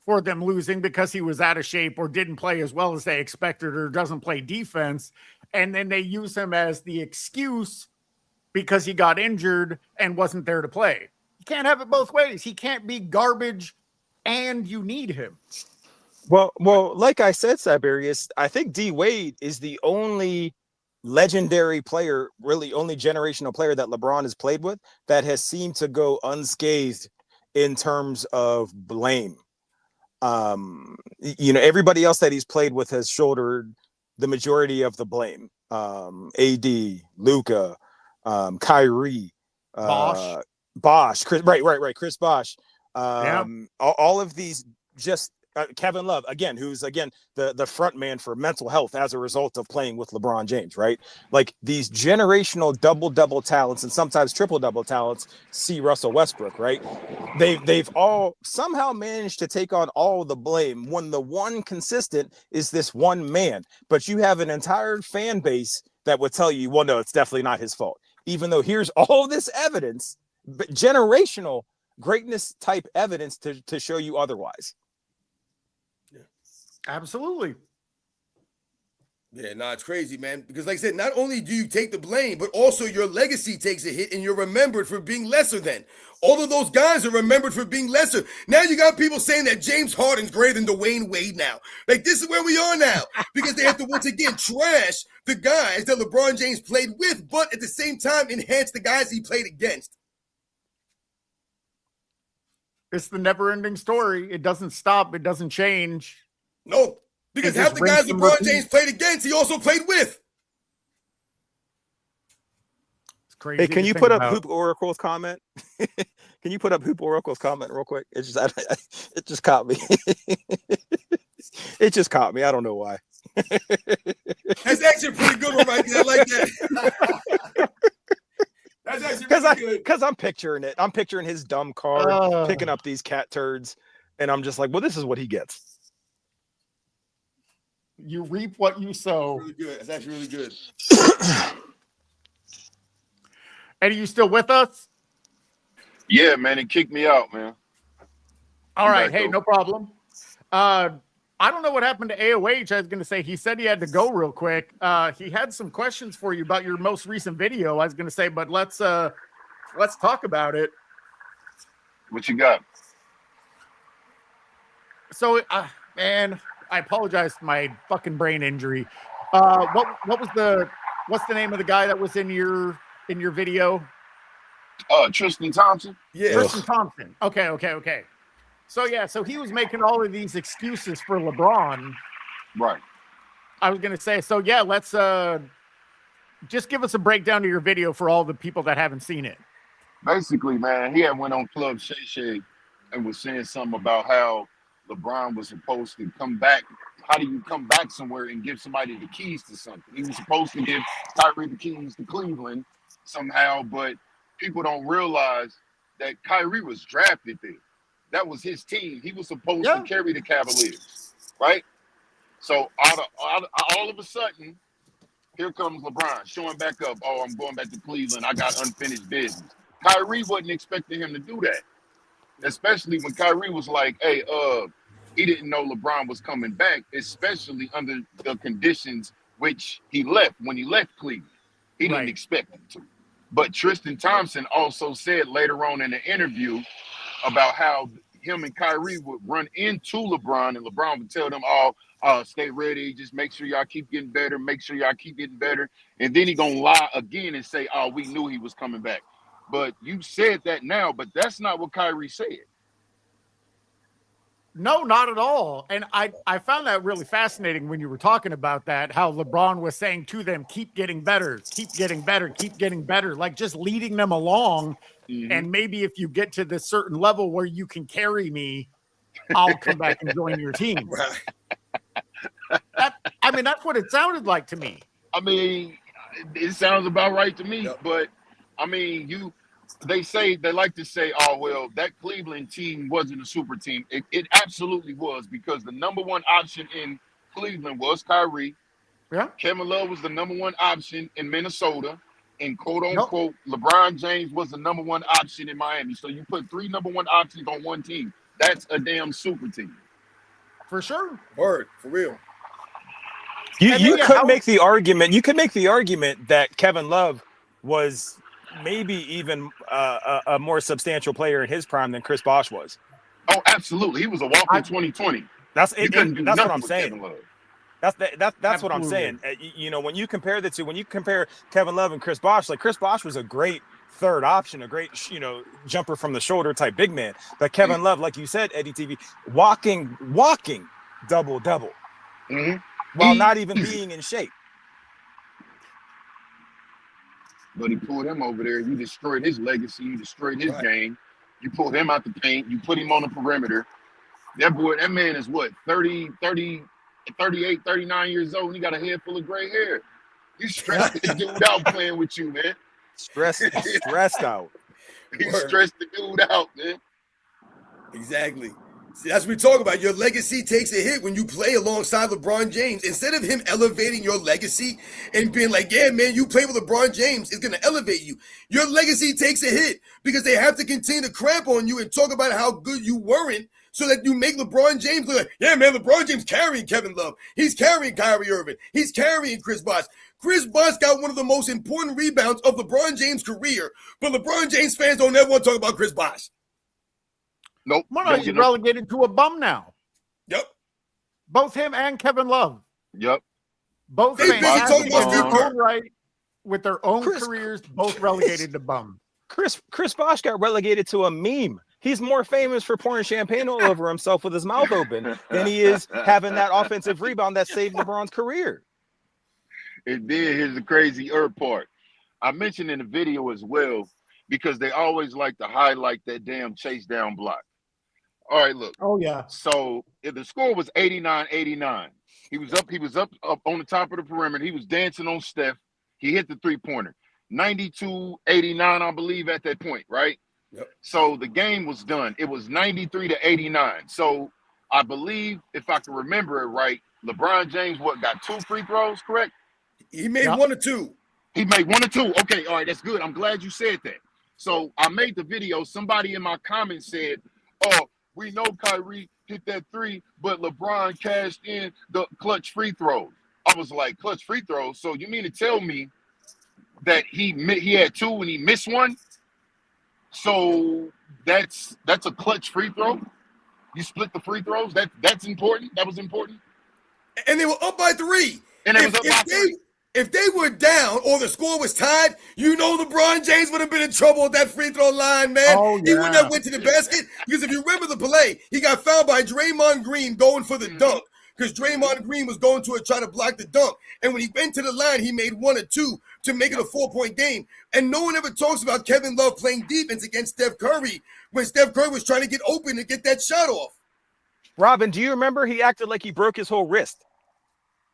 for them losing because he was out of shape or didn't play as well as they expected or doesn't play defense. And then they use him as the excuse because he got injured and wasn't there to play. You can't have it both ways. He can't be garbage and you need him. Well, like I said, Cyberius, I think D Wade is the only legendary player, really only generational player that LeBron has played with that has seemed to go unscathed in terms of blame. Everybody else that he's played with has shouldered the majority of the blame. AD, Luka, Kyrie, Bosh, Chris, right, Chris Bosh. All of these just Kevin Love, again, who's the front man for mental health as a result of playing with LeBron James, right? Like these generational double talents and sometimes triple talents see Russell Westbrook, right? They've all somehow managed to take on all the blame when the one consistent is this one man. But you have an entire fan base that would tell you, well, no, it's definitely not his fault. Even though here's all this evidence, generational greatness type evidence to show you otherwise. Absolutely. Yeah, it's crazy, man. Because like I said, not only do you take the blame, but also your legacy takes a hit and you're remembered for being lesser than. All of those guys are remembered for being lesser. Now you got people saying that James Harden's greater than Dwayne Wade now. Like, this is where we are now. Because they have to, once again, trash the guys that LeBron James played with, but at the same time, enhance the guys he played against. It's the never-ending story. It doesn't stop. It doesn't change. No, because half the guys LeBron James played against, he also played with. It's crazy. Hey, can you put up Hoop Oracle's comment? Can you put up Hoop Oracle's comment real quick? It just caught me. It just caught me. I don't know why. That's actually a pretty good one right there. I like that. That's actually really good. Because I'm picturing it. I'm picturing his dumb card picking up these cat turds, and I'm just like, well, this is what he gets. You reap what you sow. Really good. That's actually really good. Eddie, you still with us? Yeah, man. It kicked me out, man. All right. Hey, no problem. I I don't know what happened to AOH. I was going to say he said he had to go real quick. He had some questions for you about your most recent video. I was going to say, but let's talk about it. What you got? So, man, I apologize for my fucking brain injury. What's the name of the guy that was in your video? Tristan Thompson. Yeah. Tristan Thompson. Okay. So yeah, so he was making all of these excuses for LeBron. Right. I was gonna say, so yeah, let's just give us a breakdown of your video for all the people that haven't seen it. Basically, man, he had went on Club Shay Shay and was saying something about how LeBron was supposed to come back. How do you come back somewhere and give somebody the keys to something? He was supposed to give Kyrie the keys to Cleveland somehow, but people don't realize that Kyrie was drafted there. That was his team. He was supposed to carry the Cavaliers, right? So all of a sudden, here comes LeBron showing back up. Oh, I'm going back to Cleveland. I got unfinished business. Kyrie wasn't expecting him to do that, especially when Kyrie was like, hey, he didn't know LeBron was coming back, especially under the conditions which he left when he left Cleveland. He didn't expect him to. But Tristan Thompson also said later on in the interview about how him and Kyrie would run into LeBron, and LeBron would tell them, stay ready, just make sure y'all keep getting better, make sure y'all keep getting better. And then he gonna lie again and say, oh, we knew he was coming back. But you said that now, but that's not what Kyrie said. No, not at all. And I found that really fascinating when you were talking about that, how LeBron was saying to them, keep getting better, keep getting better, keep getting better, like just leading them along. Mm-hmm. And maybe if you get to this certain level where you can carry me, I'll come back and join your team. That's what it sounded like to me. I mean, it sounds about right to me, but I mean, they like to say, oh, well, that Cleveland team wasn't a super team. It absolutely was, because the number one option in Cleveland was Kyrie. Yeah. Kevin Love was the number one option in Minnesota. And quote unquote, LeBron James was the number one option in Miami. So you put 3 number one options on one team. That's a damn super team. For sure. Word, for real. You could make the argument. You could make the argument that Kevin Love was maybe even a more substantial player in his prime than Chris Bosh was. Oh, absolutely. He was a walking 2020. That's what I'm saying. That's what I'm saying. When you compare the two, when you compare Kevin Love and Chris Bosh, like Chris Bosh was a great third option, a great jumper from the shoulder type big man. But Kevin Love, like you said, Eddie TV, walking double while not even being in shape. But he pulled him over there. You destroyed his legacy. You destroyed his game. You pulled him out the paint. You put him on the perimeter. That man is what, 38, 39 years old, and he got a head full of gray hair. You stressed the dude out playing with you, man. Stressed out. He stressed the dude out, man. Exactly. See, that's what we talk about. Your legacy takes a hit when you play alongside LeBron James. Instead of him elevating your legacy and being like, yeah, man, you play with LeBron James, it's going to elevate you. Your legacy takes a hit because they have to continue to crap on you and talk about how good you weren't, so that you make LeBron James look like, yeah, man, LeBron James carrying Kevin Love. He's carrying Kyrie Irving. He's carrying Chris Bosh. Chris Bosh got one of the most important rebounds of LeBron James' career, but LeBron James fans don't ever want to talk about Chris Bosh. Nope. No, he's relegated to a bum now. Yep. Both him and Kevin Love. Yep. Both they fans talking about with their own careers, both relegated to bum. Chris Bosh got relegated to a meme. He's more famous for pouring champagne all over himself with his mouth open than he is having that offensive rebound that saved LeBron's career. It did. Here's the crazy part. I mentioned in the video as well, because they always like to highlight that damn chase down block. All right, look. Oh, yeah. So if the score was 89-89. He was up on the top of the perimeter. He was dancing on Steph. He hit the three-pointer. 92-89, I believe, at that point, right? Yep. So the game was done. It was 93-89. So I believe, if I can remember it right, LeBron James, got 2 free throws, correct? He made 1 or 2. He made 1 or 2. Okay, all right, that's good. I'm glad you said that. So I made the video. Somebody in my comments said, oh, We know Kyrie hit that 3, but LeBron cashed in the clutch free throws. I was like, clutch free throws? So you mean to tell me that he had 2 and he missed 1? So that's a clutch free throw? You split the free throws? That's important? That was important? And they were up by 3. And it was up by 3. If they were down or the score was tied, you know LeBron James would have been in trouble at that free throw line, man. Oh, He wouldn't yeah. have went to the basket because if you remember the play, he got fouled by Draymond Green going for the dunk because Draymond Green was going to try to block the dunk. And when he went to the line, he made 1 or 2 to make it a 4-point game. And no one ever talks about Kevin Love playing defense against Steph Curry when Steph Curry was trying to get open to get that shot off. Robin, do you remember he acted like he broke his whole wrist?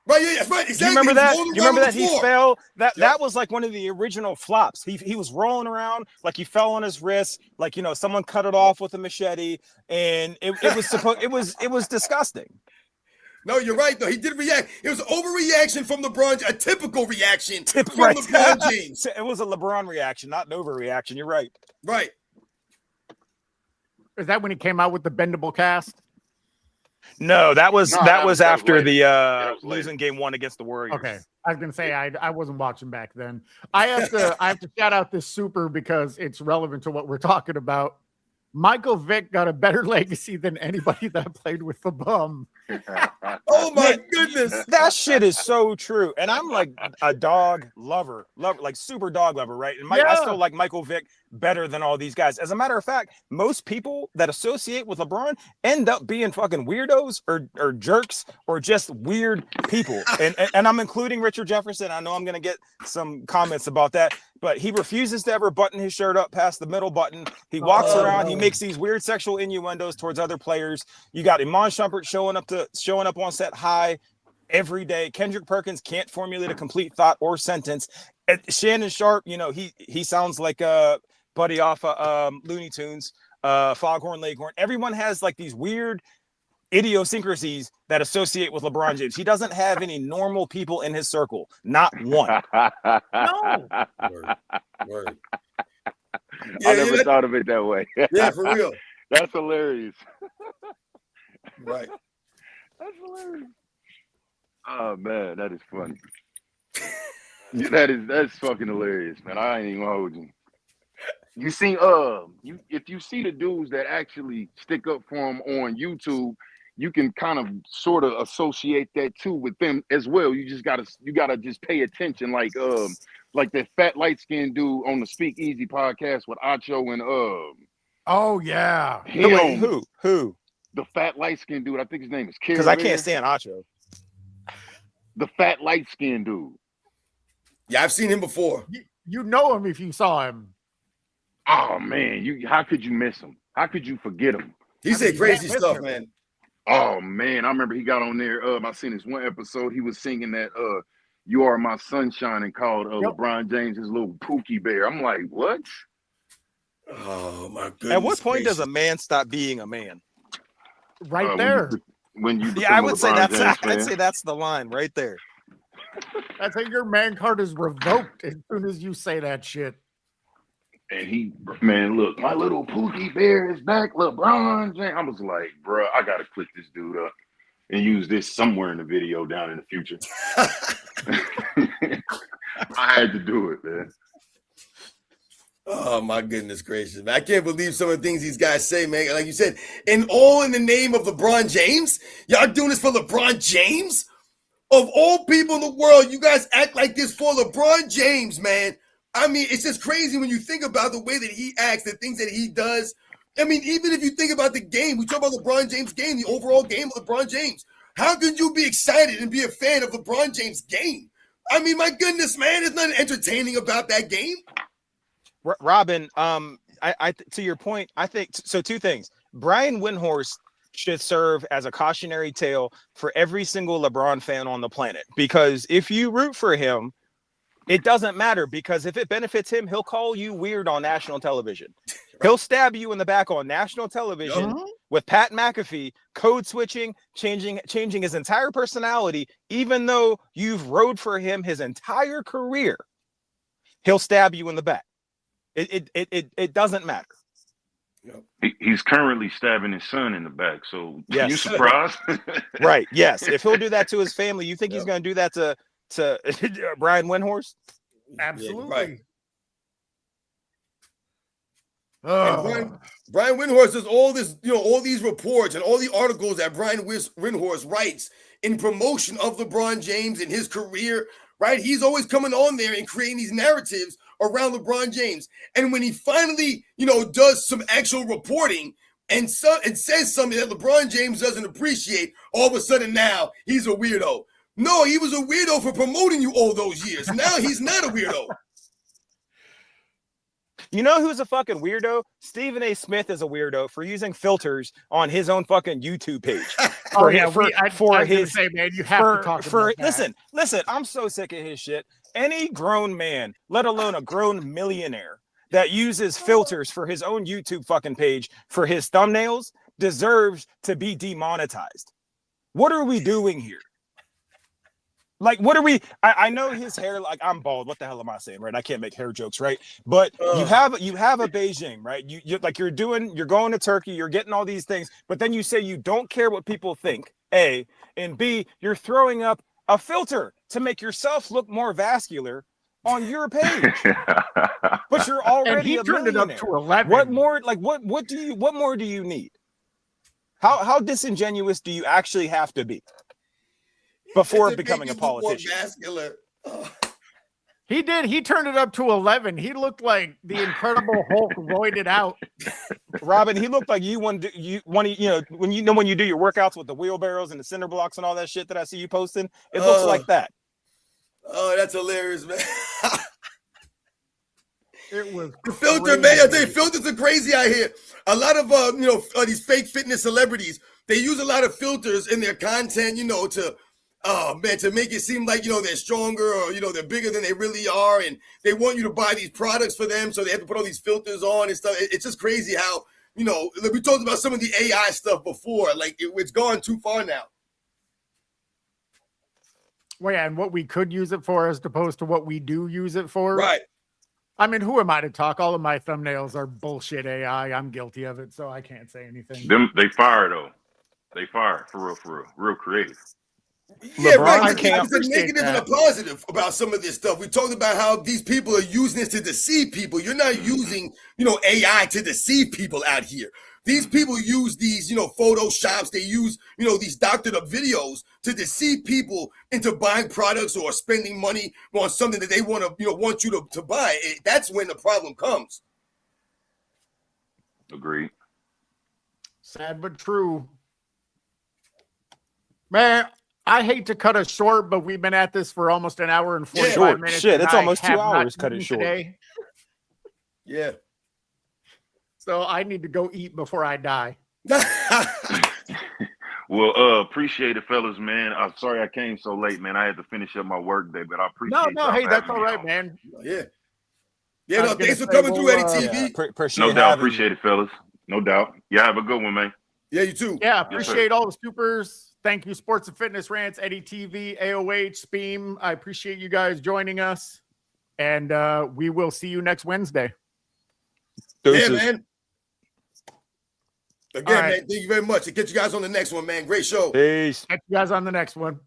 Right, yeah, that's right. Exactly. You remember that? You remember that he fell? That was like one of the original flops. He was rolling around like he fell on his wrist, like someone cut it off with a machete, and it was disgusting. No, you're right though. He did react. It was an overreaction from LeBron, a typical reaction from Right. LeBron James. It was a LeBron reaction, not an overreaction. You're right. Right. Is that when he came out with the bendable cast? No, that was after the later. losing game 1 against the Warriors. Okay. I was gonna say I wasn't watching back then. I have to shout out this super because it's relevant to what we're talking about. Michael Vick got a better legacy than anybody that played with the bum. Oh my goodness. That shit is so true. And I'm like a dog lover, like super dog lover, right? And I still like Michael Vick better than all these guys. As a matter of fact, most people that associate with LeBron end up being fucking weirdos or jerks or just weird people. And I'm including Richard Jefferson. I know I'm gonna get some comments about that, but he refuses to ever button his shirt up past the middle button. He walks around, he makes these weird sexual innuendos towards other players. You got Iman Shumpert showing up on set high every day. Kendrick Perkins can't formulate a complete thought or sentence. And Shannon Sharp, he sounds like a buddy off of Looney Tunes, Foghorn Leghorn. Everyone has like these weird idiosyncrasies that associate with LeBron James. He doesn't have any normal people in his circle. Not one. No. Word. I never thought of it that way. Yeah, for real. That's hilarious. Right. That's hilarious. Oh man, that is funny. That's fucking hilarious, man. I ain't even gonna hold you. You see, if you see the dudes that actually stick up for him on YouTube, you can kind of sort of associate that too with them as well. You gotta just pay attention, like that fat light skinned dude on the Speak Easy podcast with Acho and Oh yeah. Wait, who? The fat light skinned dude. I think his name is Karen. Because I can't stand Acho. The fat light skinned dude. Yeah, I've seen him before. You know him if you saw him. Oh man, how could you miss him? How could you forget him? He said crazy stuff, man. Oh man, I remember he got on there. I seen this one episode. He was singing that "You Are My Sunshine" and called LeBron James his little Pookie Bear. I'm like, what? Oh my goodness. At what point does a man stop being a man? Right there. When you Yeah, I would become say a LeBron James I'd fan. say that's the line right there. That's how your man card is revoked as soon as you say that shit. And man, look, my little Pookie Bear is back, LeBron James. I was like, bro, I gotta click this dude up and use this somewhere in the video down in the future. I had to do it, man. Oh my goodness gracious, man. I can't believe some of the things these guys say, man. Like you said, and all in the name of LeBron James. Y'all doing this for LeBron James? Of all people in the world, you guys act like this for LeBron James, man. I mean, it's just crazy when you think about the way that he acts, the things that he does. I mean, even if you think about the game, we talk about LeBron James' game, the overall game of LeBron James. How could you be excited and be a fan of LeBron James' game? I mean, my goodness, man, there's nothing entertaining about that game. Robin, I to your point, I think so. Two things. Brian Windhorst should serve as a cautionary tale for every single LeBron fan on the planet, because if you root for him, it doesn't matter, because if it benefits him, he'll call you weird on national television. He'll stab you in the back on national television with Pat McAfee code switching, changing his entire personality, even though you've rode for him his entire career. He'll stab you in the back. It doesn't matter. He's currently stabbing his son in the back. So Yes. you surprised? Right. Yes. If he'll do that to his family, you think he's going to do that to Brian Windhorst? Absolutely. And Brian Windhorst does all this, all these reports and all the articles that Brian Windhorst writes in promotion of LeBron James and his career, right? He's always coming on there and creating these narratives around LeBron James. And when he finally, does some actual reporting and says something that LeBron James doesn't appreciate, all of a sudden now he's a weirdo. No, he was a weirdo for promoting you all those years. Now he's not a weirdo. You know who's a fucking weirdo? Stephen A. Smith is a weirdo for using filters on his own fucking YouTube page. Man, you have to talk about that. Listen, I'm so sick of his shit. Any grown man, let alone a grown millionaire, that uses filters for his own YouTube fucking page for his thumbnails deserves to be demonetized. What are we doing here? Like, what are we? I know his hair. Like, I'm bald. What the hell am I saying, right? I can't make hair jokes, right? But you have a Beijing, right? You're going to Turkey. You're getting all these things, but then you say you don't care what people think. A and B, you're throwing up a filter to make yourself look more vascular on your page. But you're already and he a turned it up millionaire. to 11. What more? Like, what more do you need? How disingenuous do you actually have to be before becoming a politician? He did. He turned it up to 11. He looked like the Incredible Hulk roided out. Robin, he looked like when you do your workouts with the wheelbarrows and the cinder blocks and all that shit that I see you posting. It looks like that. Oh, that's hilarious, man. It was the filter, man. I tell you, filters are crazy out here. A lot of these fake fitness celebrities, they use a lot of filters in their content, to make it seem like they're stronger or they're bigger than they really are, and they want you to buy these products for them, so they have to put all these filters on and stuff. It's just crazy how we talked about some of the AI stuff before. Like it's gone too far now. Well, yeah, and what we could use it for as opposed to what we do use it for. Right. I mean, who am I to talk? All of my thumbnails are bullshit AI. I'm guilty of it, so I can't say anything. They fire though. They fire for real, real creative. Yeah, LeBron right. can't There's a negative and a positive about some of this stuff. We talked about how these people are using this to deceive people. You're not using, AI to deceive people out here. These people use these, Photoshops. They use, these doctored up videos to deceive people into buying products or spending money on something that they want you to buy. That's when the problem comes. Agreed. Sad but true. Man, I hate to cut us short, but we've been at this for almost an hour and 45 minutes. Shit, it's almost 2 have hours. not Cut it eaten short. today. Yeah. So I need to go eat before I die. Well, appreciate it, fellas, man. I'm sorry I came so late, man. I had to finish up my work day, but I appreciate No, y'all hey, for that's having all me right, on. man. Yeah. I was Thanks for gonna say, coming through, Eddie TV. No doubt. Appreciate it, fellas. No doubt. Yeah, have a good one, man. Yeah, you too. Yeah, Yes, appreciate all the supers. Thank you, Sports and Fitness Rants, Eddie TV, AOH, Speam. I appreciate you guys joining us. And we will see you next Wednesday. Yeah, man. Again, All right. man, thank you very much. I'll catch you guys on the next one, man. Great show. Peace. Catch you guys on the next one.